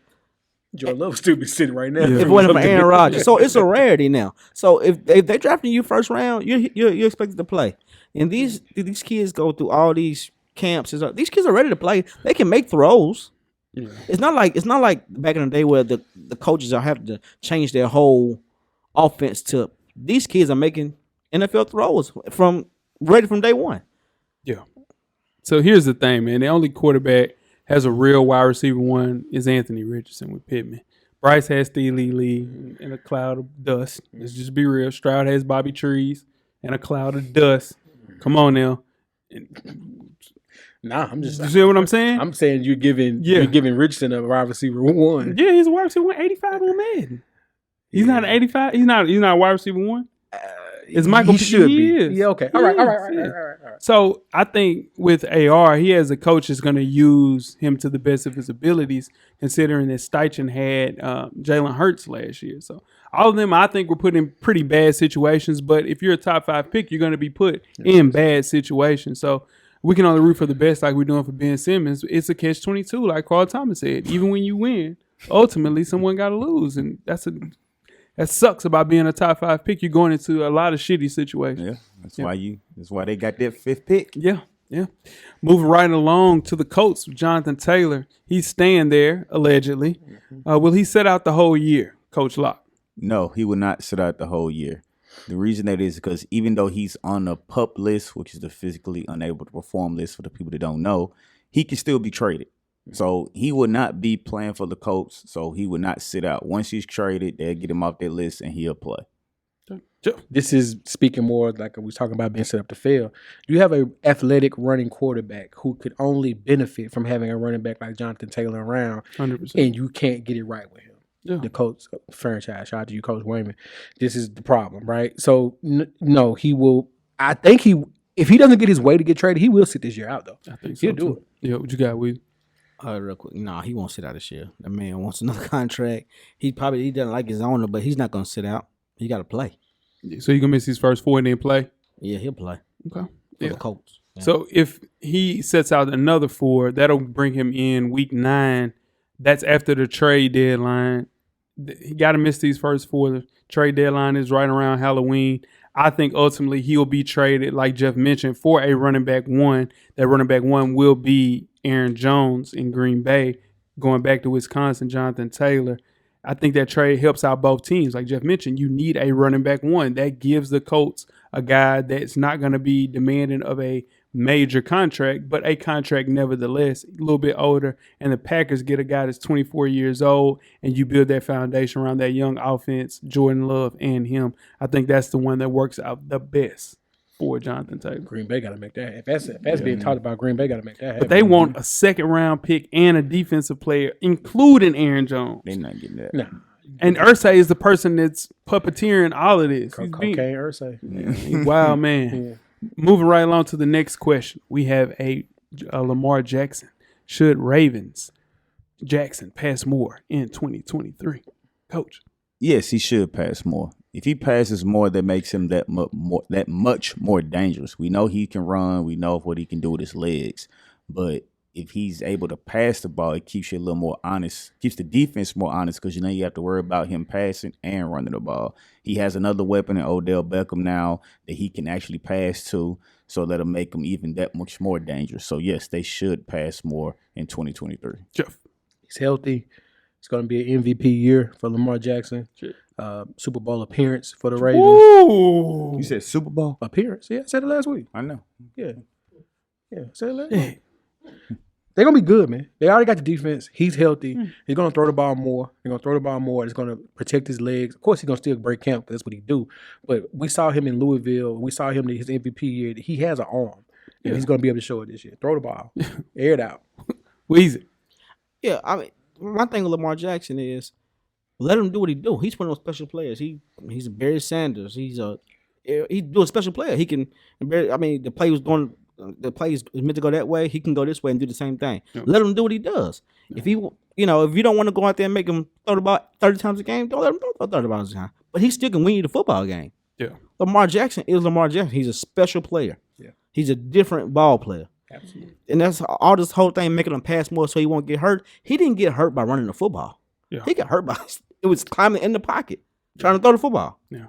Joe Love still be sitting right now. Yeah. If it wasn't for Aaron Rodgers. So it's a rarity now. So if they drafting you first round, you're expected to play. And these kids go through all these camps. These kids are ready to play. They can make throws. Yeah. It's not like back in the day where the coaches are having to change their whole offense to these kids are making NFL throws ready from day one. Yeah. So here's the thing, man. The only quarterback has a real wide receiver one is Anthony Richardson with Pittman. Bryce has Steely Lee and a cloud of dust. Let's just be real. Stroud has Bobby Trees and a cloud of dust. Come on now. Nah, I'm just. You see what I'm saying? I'm saying you're giving Richardson a wide receiver one. Yeah, he's a wide receiver one, 85 on Madden. He's not an 85. He's not a wide receiver one. It's Michael. He should be. Is. Yeah. Okay. All right. So I think with AR, he as a coach is going to use him to the best of his abilities, considering that Steichen had Jalen Hurts last year. So all of them, I think, were put in pretty bad situations. But if you're a top 5 pick, you're going to be put in bad situations. So we can only root for the best, like we're doing for Ben Simmons. It's a catch-22, like Carl Thomas said. Even when you win, ultimately someone got to lose, and that sucks about being a top 5 pick. You're going into a lot of shitty situations. Yeah, that's why they got that 5th pick. Yeah. Moving right along to the Colts, Jonathan Taylor. He's staying there, allegedly. Will he sit out the whole year, Coach Locke? No, he will not sit out the whole year. The reason that is because even though he's on the PUP list, which is the physically unable to perform list for the people that don't know, he can still be traded. So he will not be playing for the Colts, so he will not sit out. Once he's traded, they'll get him off that list and he'll play. This is speaking more like we was talking about being set up to fail. You have an athletic running quarterback who could only benefit from having a running back like Jonathan Taylor around, 100%. And you can't get it right with him. Yeah. The Colts franchise, shout out to you, Coach Wayman. This is the problem, right? So, no, he will. I think if he doesn't get his way to get traded, he will sit this year out, though. I think so. He'll do it. Yeah, what you got, Weezy? Real quick. Nah, he won't sit out this year. That man wants another contract. He doesn't like his owner, but he's not going to sit out. He got to play. Yeah, so you going to miss his first 4 and then play? Yeah, he'll play. Okay. For the Colts. Yeah. So if he sets out another 4, that'll bring him in week 9. That's after the trade deadline. He got to miss these first 4. The trade deadline is right around Halloween. I think ultimately he'll be traded, like Jeff mentioned, for a running back 1. That running back 1 will be Aaron Jones in Green Bay, going back to Wisconsin, Jonathan Taylor. I think that trade helps out both teams. Like Jeff mentioned, you need a running back 1. That gives the Colts a guy that's not going to be demanding of a major contract, but a contract nevertheless, a little bit older. And the Packers get a guy that's 24 years old, and you build that foundation around that young offense, Jordan Love and him. I think that's the one that works out the best for Jonathan Taylor. Green Bay got to make that. If that's being talked about, Green Bay got to make that happen. But they want a 2nd-round pick and a defensive player, including Aaron Jones. They're not getting that. No. And Irsay is the person that's puppeteering all of this. Cocaine Irsay. Wow, man. Yeah. Moving right along to the next question. We have a Lamar Jackson. Should Ravens Jackson pass more in 2023? Coach. Yes, he should pass more. If he passes more, that makes him that much more dangerous. We know he can run. We know what he can do with his legs. But if he's able to pass the ball, it keeps you a little more honest, keeps the defense more honest, because you have to worry about him passing and running the ball. He has another weapon in Odell Beckham now that he can actually pass to, so that'll make him even that much more dangerous. So, yes, they should pass more in 2023. Jeff. He's healthy. It's going to be an MVP year for Lamar Jackson. Super Bowl appearance for the Ravens. Ooh. You said Super Bowl? Appearance. Yeah, I said it last week. I know. Yeah, I said it last week. They're going to be good, man. They already got the defense. He's healthy. He's going to throw the ball more. They're going to throw the ball more. It's going to protect his legs. Of course, he's going to still break camp, because that's what he do. But we saw him in Louisville. We saw him in his MVP year. He has an arm. And he's going to be able to show it this year. Throw the ball. Air it out. Weezy. Yeah, I mean, my thing with Lamar Jackson is let him do what he do. He's one of those special players. He's Barry Sanders. He's a special player. He can. I mean, the play is meant to go that way. He can go this way and do the same thing. Yep. Let him do what he does. Yep. If you don't want to go out there and make him throw the ball 30 times a game, don't let him throw 30 times a game. But he still can win you the football game. Yeah. Lamar Jackson is Lamar Jackson. He's a special player. Yeah. He's a different ball player. Absolutely. And that's all this whole thing making him pass more so he won't get hurt. He didn't get hurt by running the football. Yeah. He got hurt by it was climbing in the pocket, trying to throw the football. Yeah.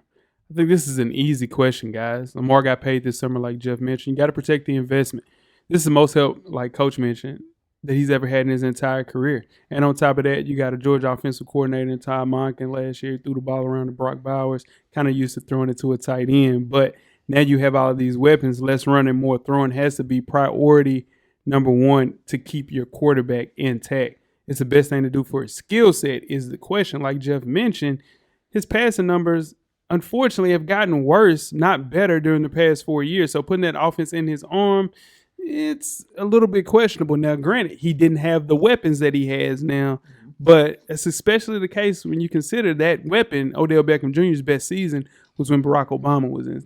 I think this is an easy question, guys. Lamar got paid this summer, like Jeff mentioned. You got to protect the investment. This is the most help, like Coach mentioned, that he's ever had in his entire career. And on top of that, you got a Georgia offensive coordinator in Todd Monken last year, threw the ball around to Brock Bowers, kind of used to throwing it to a tight end. But now you have all of these weapons, less running, more throwing has to be priority number one to keep your quarterback intact. It's the best thing to do for his skill set is the question. Like Jeff mentioned, his passing numbers, unfortunately, have gotten worse, not better during the past 4 years. So putting that offense in his arm, it's a little bit questionable. Now, granted, he didn't have the weapons that he has now, but it's especially the case when you consider that weapon, Odell Beckham Jr.'s best season was when Barack Obama was in.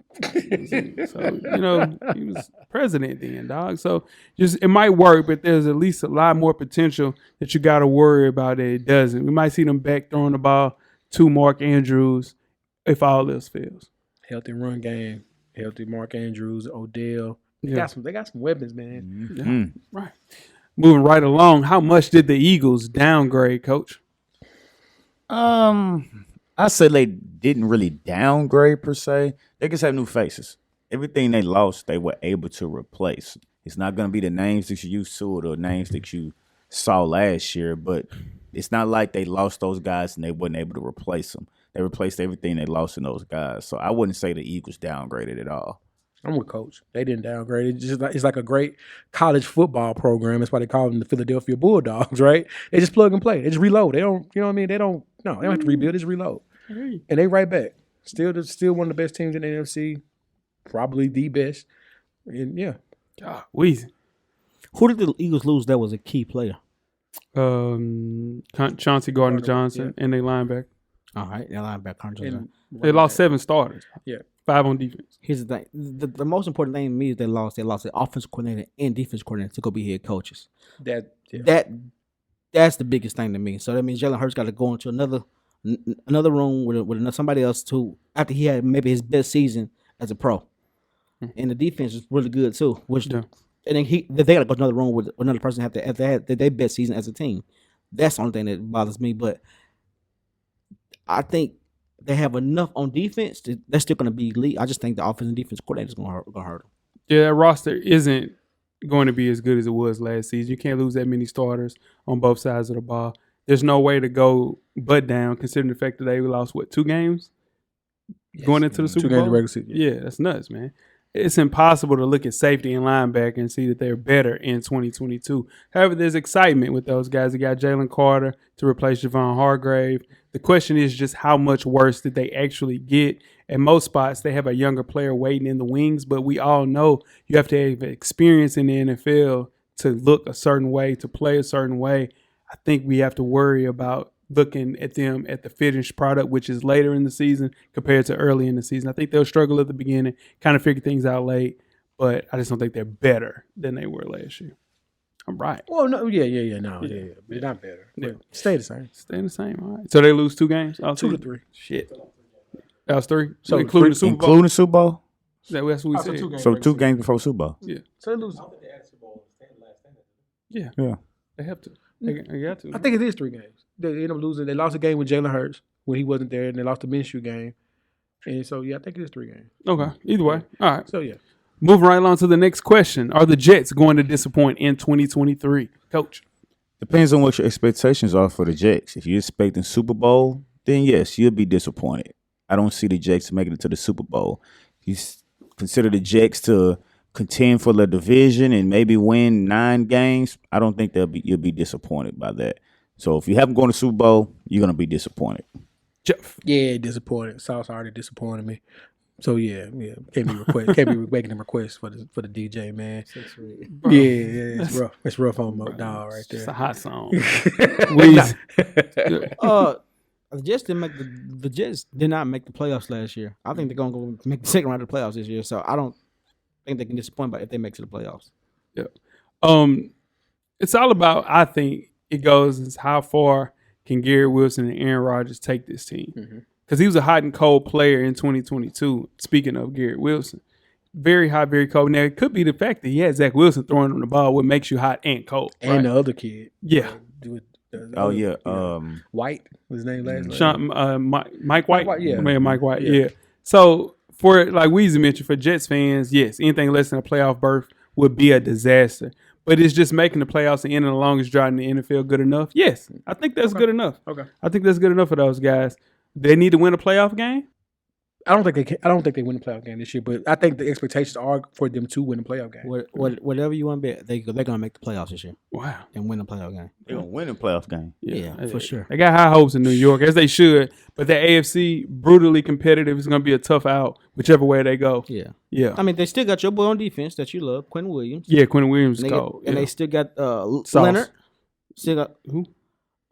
So, he was president then, dog. So it might work, but there's at least a lot more potential that you got to worry about that it doesn't. We might see them back throwing the ball to Mark Andrews if all else fails. Healthy run game, healthy Mark Andrews, Odell. They got some weapons, man. Mm-hmm. Yeah. Right. Moving right along, how much did the Eagles downgrade, Coach? I say they didn't really downgrade per se. They just have new faces. Everything they lost, they were able to replace. It's not going to be the names that you used to or the names that you saw last year, but it's not like they lost those guys and they wasn't able to replace them. They replaced everything they lost in those guys. So I wouldn't say the Eagles downgraded at all. I'm with Coach. They didn't downgrade. It's like a great college football program. That's why they call them the Philadelphia Bulldogs, right? They just plug and play. They just reload. They don't, you know what I mean? They don't have to rebuild. They just reload. And they right back. Still one of the best teams in the NFC. Probably the best. And yeah. God, Weezy. Who did the Eagles lose that was a key player? Chauncey Gardner-Johnson and they linebacker. All right, their linebacker. They lost 7 starters. Yeah. 5 on defense. Here's the thing. The most important thing to me is they lost the offensive coordinator and defense coordinator to go be head coaches. That's the biggest thing to me. So that means Jalen Hurts got to go into another room with somebody else too after he had maybe his best season as a pro. And the defense is really good too. And then they got to go to another room with another person after they had their best season as a team. That's the only thing that bothers me. But I think they have enough on defense. They're still going to be elite. I just think the offense and defense coordinator is going to hurt them. Yeah, that roster isn't going to be as good as it was last season. You can't lose that many starters on both sides of the ball. There's no way to go butt down considering the fact that they lost, 2 games going into the Super Bowl? 2 games in regular season. Yeah, that's nuts, man. It's impossible to look at safety and linebacker and see that they're better in 2022. However, there's excitement with those guys. They got Jalen Carter to replace Javon Hargrave. The question is just how much worse did they actually get? At most spots, they have a younger player waiting in the wings, but we all know you have to have experience in the NFL to look a certain way, to play a certain way. I think we have to worry about looking at them at the finished product, which is later in the season compared to early in the season. I think they'll struggle at the beginning, kind of figure things out late, but I just don't think they're better than they were last year. I'm right. Well, no, no. They're not better. Yeah. Stay the same. Stay the same. All right. So they lose 2 games? 2 to 3. Shit. That was 3? So including the Super Bowl? Including the Super Bowl? That's what we said. So 2 games before Super Bowl? Yeah. So they lose. Yeah. They have to. They got to. I think it is 3 games. They ended up losing. They lost a game with Jalen Hurts when he wasn't there, and they lost the Minshew game. And so, yeah, I think it is 3 games. Okay. Either way. All right. So, yeah. Moving right along to the next question. Are the Jets going to disappoint in 2023? Coach. Depends on what your expectations are for the Jets. If you're expecting Super Bowl, then yes, you'll be disappointed. I don't see the Jets making it to the Super Bowl. You consider the Jets to contend for the division and maybe win 9 games, I don't think you'll be disappointed by that. So if you haven't gone to Super Bowl, you're going to be disappointed. Jeff. Yeah, disappointed. Sauce already disappointed me. So yeah. Can't be making a request for the DJ, man. Yeah, it's rough. It's rough on Mo Dog right there. It's a hot song. Weezy. The Jets did not make the playoffs last year. I think they're gonna go make the second round of the playoffs this year. So I don't think they can disappoint if they make it to the playoffs. Yeah. It's all about, I think it goes is how far can Gary Wilson and Aaron Rodgers take this team? Because he was a hot and cold player in 2022. Speaking of Garrett Wilson, very hot, very cold. Now, it could be the fact that he had Zach Wilson throwing on the ball, what makes you hot and cold. And the other kid. Yeah. Oh yeah. White was his name last name. Sean, Mike White. Yeah. Mike White. Yeah. So for like Weezy mentioned, for Jets fans, yes, anything less than a playoff berth would be a disaster. But it's just making the playoffs and ending the longest drought in the NFL good enough. Yes, I think that's good enough. Okay. I think that's good enough for those guys. They need to win a playoff game. I don't think they can. I don't think they win the playoff game this year, but I think the expectations are for them to win the playoff game. Whatever you want to bet, they're gonna make the playoffs this year. Wow. And win the playoff game. They're gonna win the playoff game. Yeah, for sure. They got high hopes in New York, as they should. But the AFC, brutally competitive, is going to be a tough out, whichever way they go. Yeah. I mean, they still got your boy on defense that you love, Quentin Williams. Yeah, Quentin Williams is cold. And they still got Sauce. Leonard. Still got who?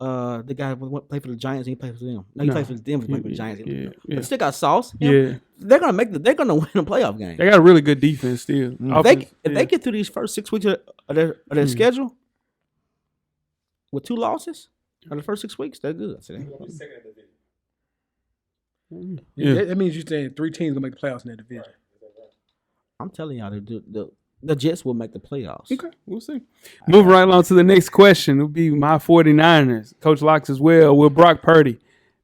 The guy who played for the Giants. He played for them. No, he played for them. He played for the Giants. Yeah. But still got Sauce. Yeah. They're gonna win a playoff game. They got a really good defense still. If they get through these first 6 weeks of their schedule with 2 losses in the first 6 weeks, they're good. That means you're saying 3 teams gonna make the playoffs in that division. I'm telling y'all, the Jets will make the playoffs. Okay, we'll see. Moving right along to the next question. It'll be my 49ers. Coach Locks as well. Will Brock Purdy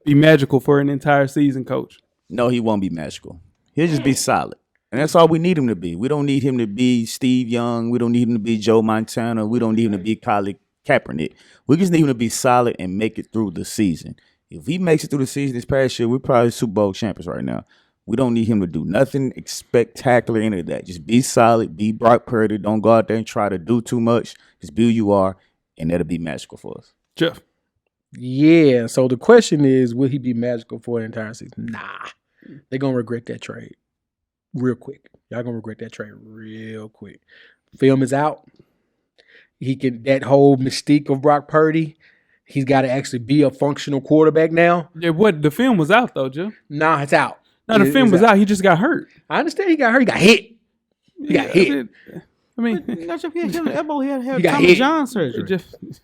be magical for an entire season, Coach? No, he won't be magical. He'll just be solid. And that's all we need him to be. We don't need him to be Steve Young. We don't need him to be Joe Montana. We don't need him to be Colin Kaepernick. We just need him to be solid and make it through the season. If he makes it through the season this past year, we're probably Super Bowl champions right now. We don't need him to do nothing spectacular, any of that. Just be solid, be Brock Purdy. Don't go out there and try to do too much. Just be who you are, and that'll be magical for us. Jeff. Yeah, so the question is, will he be magical for the entire season? Nah. They're going to regret that trade real quick. Y'all going to regret that trade real quick. Film is out. That whole mystique of Brock Purdy, he's got to actually be a functional quarterback now. Yeah, the film was out, though, Jeff. Nah, it's out. No, the film was out. He just got hurt. I understand he got hurt. He got hit. He got hit. I mean, he had Tommy John surgery.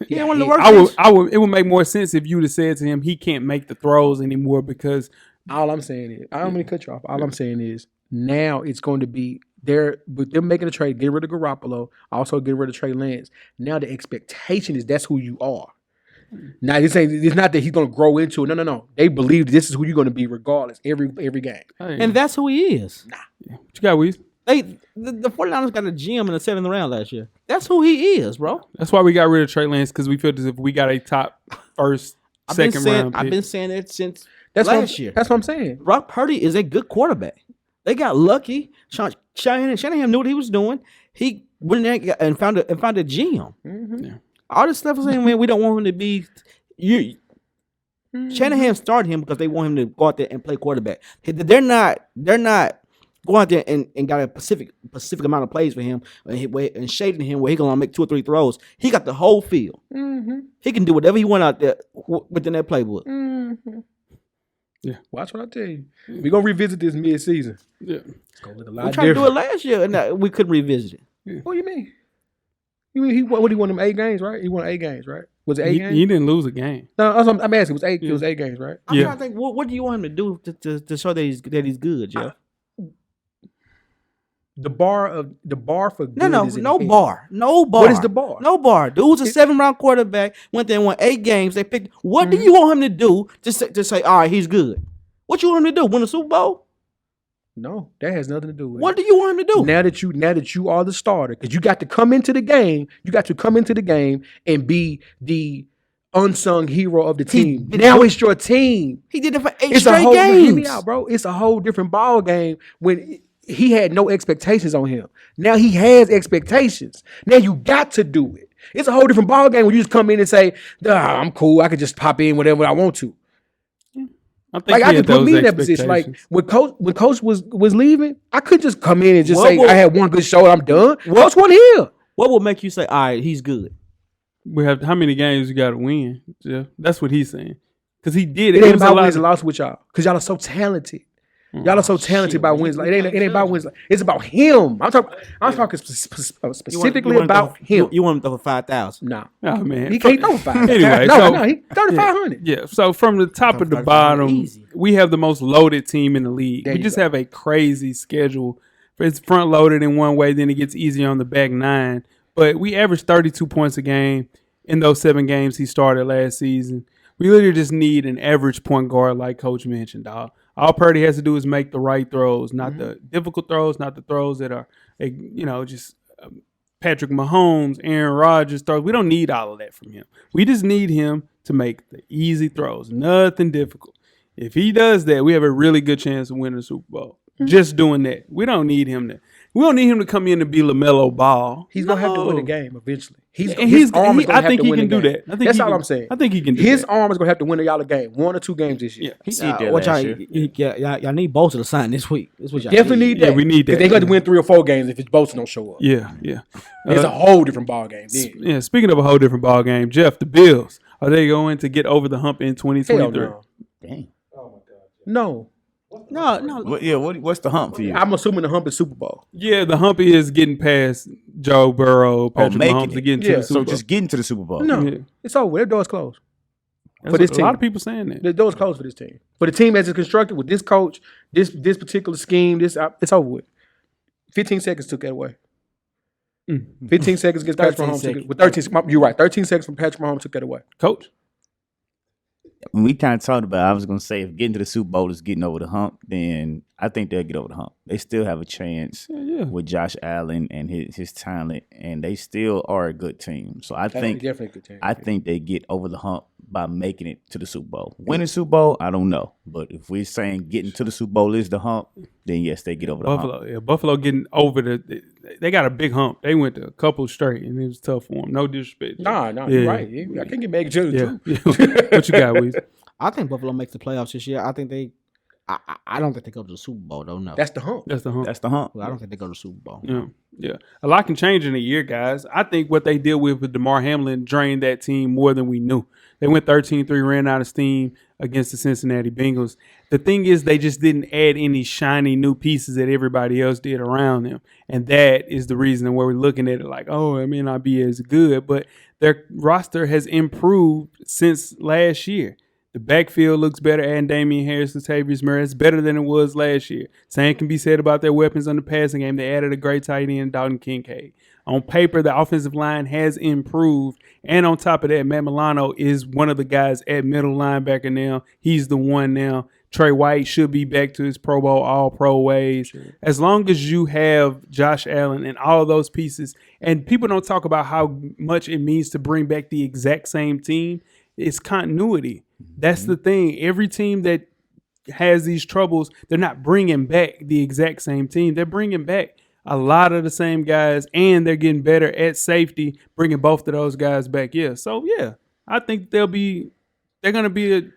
It would make more sense if you would have said to him, he can't make the throws anymore because. All I'm saying is, I don't mean to cut you off. All I'm saying is, now it's going to be with them making a trade, get rid of Garoppolo, also get rid of Trey Lance. Now the expectation is that's who you are. Now it's not that he's going to grow into it. No. They believe this is who you're going to be regardless every game. And that's who he is. Nah. What you got, Weez? The 49ers got a GM in the 7th round last year. That's who he is, bro. That's why we got rid of Trey Lance, because we felt as if we got a top second round pick. I've been saying it since last year. That's what I'm saying. Brock Purdy is a good quarterback. They got lucky. Shanahan knew what he was doing. He went there and found a GM. Mm-hmm. Yeah. All this stuff is saying, man, we don't want him to be. Shanahan started him because they want him to go out there and play quarterback. They're not going out there and got a specific amount of plays for him and shading him where he can only make 2 or 3 throws. He got the whole field. Mm-hmm. He can do whatever he want out there within that playbook. Mm-hmm. Yeah, watch what I tell you. We're gonna revisit this mid-season. Yeah, it's gonna look a lot different. We tried to do it last year and we couldn't revisit it. Yeah. What do you mean? You mean he won them 8 games, right? He won 8 games, right? Was it 8 games? He didn't lose a game. No, I'm asking. It was 8. Yeah. It was 8 games, right? I'm trying to think. What do you want him to do to show that he's good, Jeff? The bar for good no bar. What is the bar? No bar. Dude's a 7th-round quarterback. Went there and won 8 games. They picked. What do you want him to do to say? All right, he's good. What you want him to do? Win a Super Bowl? No, that has nothing to do with it. What do you want him to do? Now that you are the starter, because you got to come into the game. You got to come into the game and be the unsung hero of the team. Now it's your team. He did it for 8 straight games. Hear me out, bro. It's a whole different ball game when he had no expectations on him. Now he has expectations. Now you got to do it. It's a whole different ball game when you just come in and say, I'm cool. I could just pop in whatever I want to. I could put me in that position. Like when Coach was leaving, I could just come in and just say I had one good show and I'm done. Coach wasn't here. What will make you say, all right, he's good? We have how many games you got to win? Yeah, that's what he's saying. Because he did it. It ain't about wins and losses with y'all. Because y'all are so talented. Y'all are so talented about wins. Like it ain't about wins. It's about him. I'm talking specifically about him. You want him to throw for 5,000? No. Oh man, he can't throw 5,000. Anyway, no, he 3,500. Yeah. So from the top of the bottom, we have the most loaded team in the league. We just have a crazy schedule. It's front loaded in one way, then it gets easier on the back 9. But we average 32 points a game. in those 7 games he started last season. We literally just need an average point guard like Coach mentioned, dog. All Purdy has to do is make the right throws, not the difficult throws, not the throws that are, just Patrick Mahomes, Aaron Rodgers throws. We don't need all of that from him. We just need him to make the easy throws, nothing difficult. If he does that, we have a really good chance of winning the Super Bowl. Just doing that. We don't need him to come in and be LaMelo Ball. He's gonna have to win the game eventually. I think he can do that. That's all I'm saying. I think he can do his that. arm is gonna have to win y'all a game, 1 or 2 games this year. He did that last year. Y'all need Bolton to sign this week. That's what y'all definitely need that. Yeah, we need that. They got to win 3 or 4 games if it's Bolton don't show up. Yeah. It's a whole different ball game. Yeah. Speaking of a whole different ball game, Jeff, the Bills, are they going to get over the hump in 2023? No. Dang. Oh my God. No. What's the hump for you? I'm assuming the hump is Super Bowl. Yeah, the hump is getting past Joe Burrow, Patrick Mahomes to getting to the Super Bowl. So just getting to the Super Bowl. No, it's over. Their door's closed. For this team. A lot of people saying that. The door's closed for this team. For the team as it's constructed with this coach, this particular scheme, it's over with. 15 seconds took that away. 15 seconds against Patrick Mahomes. With 13, you're right. 13 seconds from Patrick Mahomes took that away. Coach? When we kind of talked about, I was going to say if getting to the Super Bowl is getting over the hump, then I think they'll get over the hump. They still have a chance with Josh Allen and his talent, and they still are a good team. So I think definitely a good team. I think they get over the hump by making it to the Super Bowl. Winning Super Bowl, I don't know. But if we're saying getting to the Super Bowl is the hump, then yes, they get over the hump. Yeah, Buffalo getting over they got a big hump. They went to a couple straight, and it was tough for them. No disrespect. You're right. I can't get mad at you. What you got, Weezy? I think Buffalo makes the playoffs this year. I think I don't think they go to the Super Bowl, though. No, that's the hump. That's the hump. Well, I don't think they go to the Super Bowl. Yeah. A lot can change in a year, guys. I think what they did with DeMar Hamlin drained that team more than we knew. They went 13-3, ran out of steam against the Cincinnati Bengals. The thing is, they just didn't add any shiny new pieces that everybody else did around them. And that is the reason where we're looking at it like, oh, it may not be as good. But their roster has improved since last year. The backfield looks better, adding Damian Harris to Latavius Murray. It's better than it was last year. Same can be said about their weapons on the passing game. They added a great tight end, Dalton Kincaid. On paper, the offensive line has improved. And on top of that, Matt Milano is one of the guys at middle linebacker now. He's the one now. Trey White should be back to his Pro Bowl, all-pro ways. Sure. As long as you have Josh Allen and all of those pieces, and people don't talk about how much it means to bring back the exact same team, it's continuity. That's the thing. Every team that has these troubles, they're not bringing back the exact same team. They're bringing back a lot of the same guys, and they're getting better at safety, bringing both of those guys back. I think they're going to be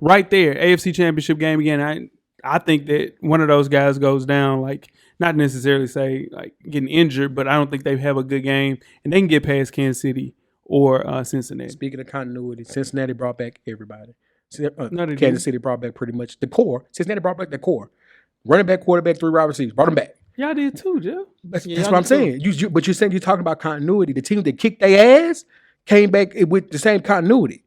right there, AFC Championship game again. I think that one of those guys goes down, like not necessarily say like getting injured, but I don't think they have a good game, and they can get past Kansas City or Cincinnati. Speaking of continuity, Cincinnati brought back everybody. Kansas City brought back pretty much the core. Cincinnati brought back the core. Running back, quarterback, 3 wide receivers. Brought them back. Y'all did too, Jeff. That's what I'm saying. But you're saying you're talking about continuity. The team that kicked their ass came back with the same continuity.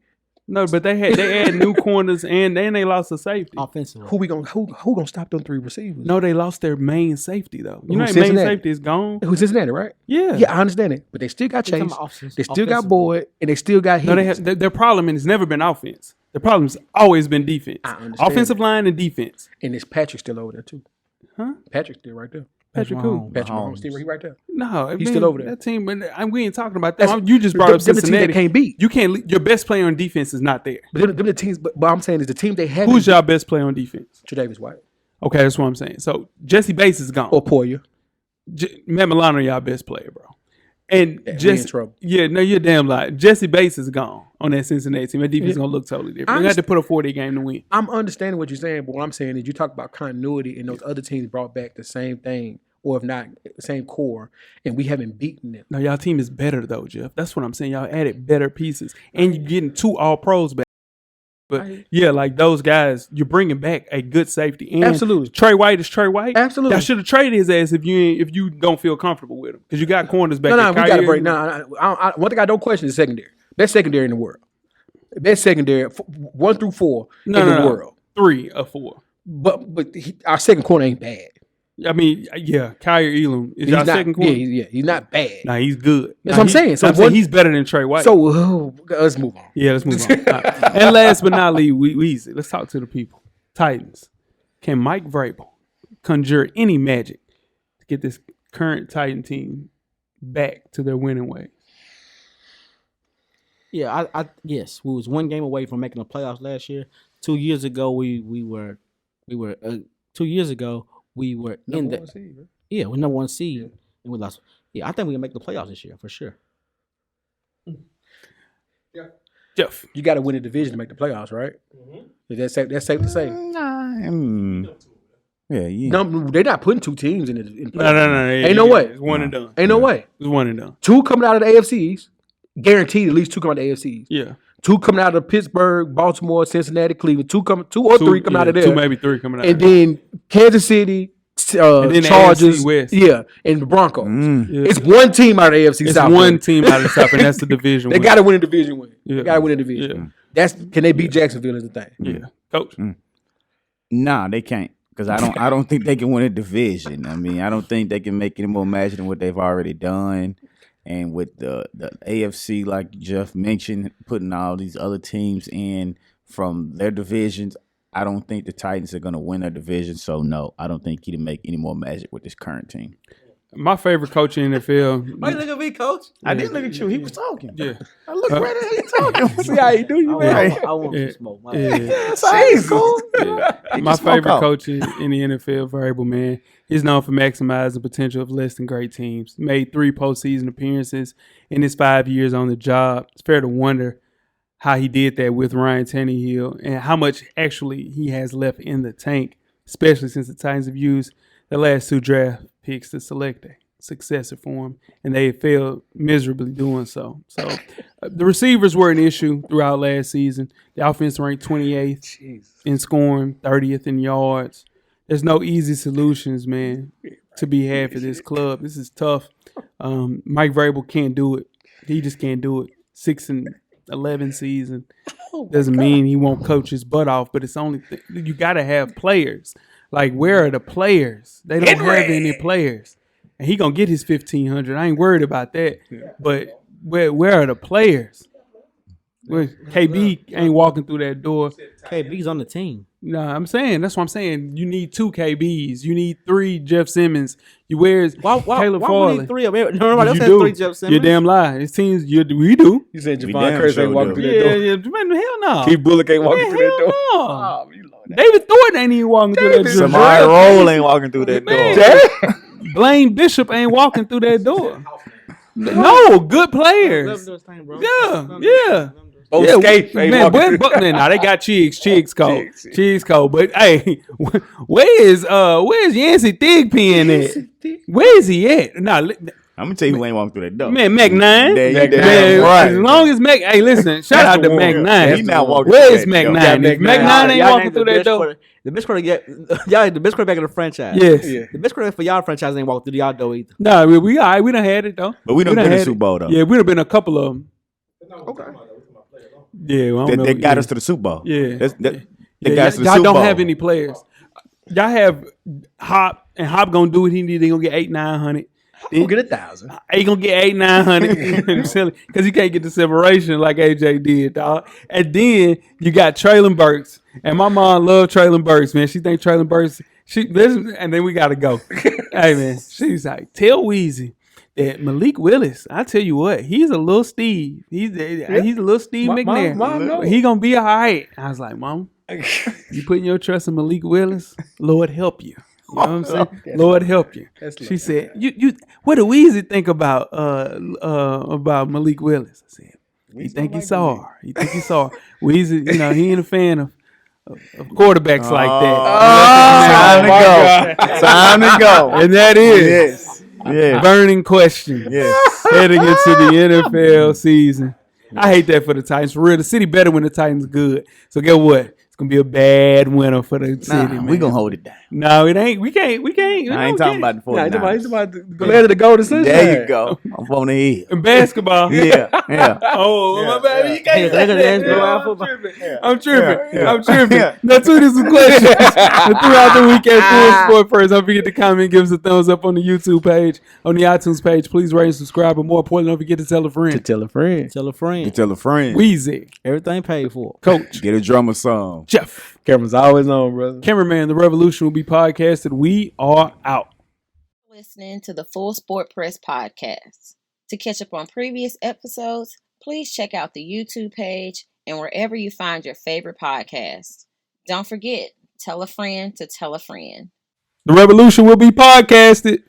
No, but they had new corners and then they lost a safety. Offensively. Who gonna stop them 3 receivers? No, they lost their main safety though. You know their main safety is gone. Who's Cincinnati, right? Yeah. Yeah, I understand it. But they still got Chase. They still got Boyd, and they still got Higgins. No, their problem has never been offense. Their problem's always been defense. I understand. Offensive line and defense. And is Patrick still over there too? Huh? Patrick's still right there. Patrick who? Patrick Mahomes still right there. No, he's still over there. That team, we ain't talking about that. You just brought up Cincinnati. The team they can't beat. You can't. Your best player on defense is not there. But them the teams. But I'm saying is the team they have. Who's your best player on defense? Tre'Davious White. Okay, that's what I'm saying. So Jesse Bates is gone. Or Poyer. Matt Milano, y'all best player, bro. And Jesse, in trouble. Yeah, no, you're damn lie. Jesse Bates is gone on that Cincinnati team. That defense is gonna look totally different. They have to put a 40 game to win. I'm understanding what you're saying, but what I'm saying is you talk about continuity, and those other teams brought back the same thing, or if not, same core, and we haven't beaten them. No, y'all team is better though, Jeff. That's what I'm saying. Y'all added better pieces, and you're getting 2 All-Pros back. But like those guys, you're bringing back a good safety. And absolutely. Trey White is Trey White. Absolutely. Y'all should have traded his ass if you don't feel comfortable with him because you got corners back. No, we got to break. No, one thing I don't question is secondary. Best secondary in the world. Best secondary 1 through 4 in the world. 3 or 4. But our second corner ain't bad. I mean, yeah, Kyrie Elam is He's our not, second quarter. yeah, he's not bad. Nah, he's good. That's what I'm saying. So he's better than Trey White. So let's move on. Yeah, let's move on. All right. And last but not least, Weezy. Let's talk to the people. Titans. Can Mike Vrabel conjure any magic to get this current Titan team back to their winning ways? Yeah, yes, we was one game away from making the playoffs last year. 2 years ago, we were 2 years ago we were in the seed, right? Yeah, we're number one seed and we lost. Yeah, I think we can make the playoffs this year for sure. Yeah, Jeff, you got to win a division to make the playoffs, right? That's safe to say. No, they're not putting two teams in the playoffs. No. Ain't no way. It's one and done. Ain't no way. It's one and done. Two coming out of the AFCs, guaranteed at least two coming out of the AFCs. Yeah. Two coming out of Pittsburgh, Baltimore, Cincinnati, Cleveland. Two or three coming out of there. Two, maybe three coming out. And then Kansas City, and then Chargers, AFC West. yeah, and the Broncos. Yeah. It's one team out of the AFC It's South. one team out of the South, and that's the division. They got to win a division win. Yeah. They got to win a division. Yeah. Can they beat Jacksonville is the thing. Yeah, Coach. Nah, they can't. Because I don't think they can win a division. I mean, I don't think they can make any more magic than what they've already done. And with the AFC, like Jeff mentioned, putting all these other teams in from their divisions, I don't think the Titans are going to win their division. So, no, I don't think he can make any more magic with this current team. My favorite coach in the NFL. Why you look at me, Coach? I didn't look at you. He was talking. Yeah. I look right at him talking. See how he do you, man? I want some smoke. That's all right, cool. My favorite coach in the NFL, Vrabel, man. He's known for maximizing the potential of less than great teams. Made 3 postseason appearances in his 5 years on the job. It's fair to wonder how he did that with Ryan Tannehill and how much actually he has left in the tank, especially since the Titans have used the last 2 draft picks to select a successor for him, and they failed miserably doing so. So the receivers were an issue throughout last season. The offense ranked 28th in scoring, 30th in yards. There's no easy solutions, man, to be had for this club. This is tough. Mike Vrabel can't do it. He just can't do it. 6-11 season doesn't mean he won't coach his butt off, but it's only you got to have players. Like, where are the players? They don't have any players. And he going to get his $1,500. I ain't worried about that. Yeah. But where are the players? KB ain't walking through that door. KB's on the team. No, I'm saying. That's what I'm saying. You need 2 KBs. You need 3 Jeff Simmons. Where's Caleb Farley? We need 3 of them? Nobody else has 3 Jeff Simmons. You're damn lie. It seems we do. You said Javon Curse ain't walking through that door. Yeah, man, hell no. Keith Bullock ain't walking through that door. No. Oh, David Thornton ain't even walking through that door. Samari Roll ain't walking through that door. Blaine Bishop ain't walking through that door. No, good players. Yeah. Oh, yeah, Skate, man, now they got Chigs cold. But hey, where's Yancey Thigpen at? Where is he at? Nah, I'm gonna tell you who ain't walking through that door. Man, Mac 9. Right. As long as Mac, hey, listen, shout out to Mac 9. He's not walking. Where is Mac 9? If Mac 9 ain't walking through that door. The best quarterback, the best quarterback of the franchise. Yes. Yeah. The best quarterback for y'all franchise ain't walking through y'all door either. No, we all right. We done had it though. But we done been in the Super Bowl though. Yeah, we done been a couple of them. Okay. Yeah, well, they got us to the Super Bowl. Yeah, they got us to the y'all Super Bowl. Don't have any players. Y'all have Hop, and Hop gonna do what he need. They gonna get 800-900. He'll get 1,000. He gonna get 800-900 because he can't get the separation like AJ did, dog. And then you got Traylon Burks, and my mom loved Traylon Burks, man. She think Traylon Burks. And then we gotta go. Hey man, she's like, tell Weezy that Malik Willis, I tell you what, he's a little Steve. He's a little Steve McNair. Mom, he gonna be all right. I was like, Mom, you putting your trust in Malik Willis? Lord help you. You know what I'm saying? Lord help you. She said, "You. What do Weezy think about Malik Willis?" I said, "He think he's sorry. He think he's sorry. Weezy, he ain't a fan of quarterbacks like that." Time to go. And that is burning question. Yes. Heading into the NFL season. I hate that for the Titans. For real, the city better when the Titans good. So guess what? It's gonna be a bad winter for the city, man. We gonna hold it down. No, it ain't. We can't. I ain't talking about the 49ers. He's about the land of the golden sunshine. There you go. I'm on the hill. In basketball. Yeah. Oh, my baby, you can't say That's that. I'm tripping. Now, tweet us some questions throughout the week at Full Sport First. Don't forget to comment, give us a thumbs up on the YouTube page, on the iTunes page. Please rate and subscribe. But more importantly, don't forget to tell a friend. Tell a friend. Tell a friend. Weezy. Everything paid for. Coach. Get a drummer song. Jeff. Camera's always on, brother. Cameraman, The Revolution will be podcasted. We are out. Listening to the Full Sport Press podcast. To catch up on previous episodes, please check out the YouTube page and wherever you find your favorite podcasts. Don't forget, tell a friend to tell a friend. The Revolution will be podcasted.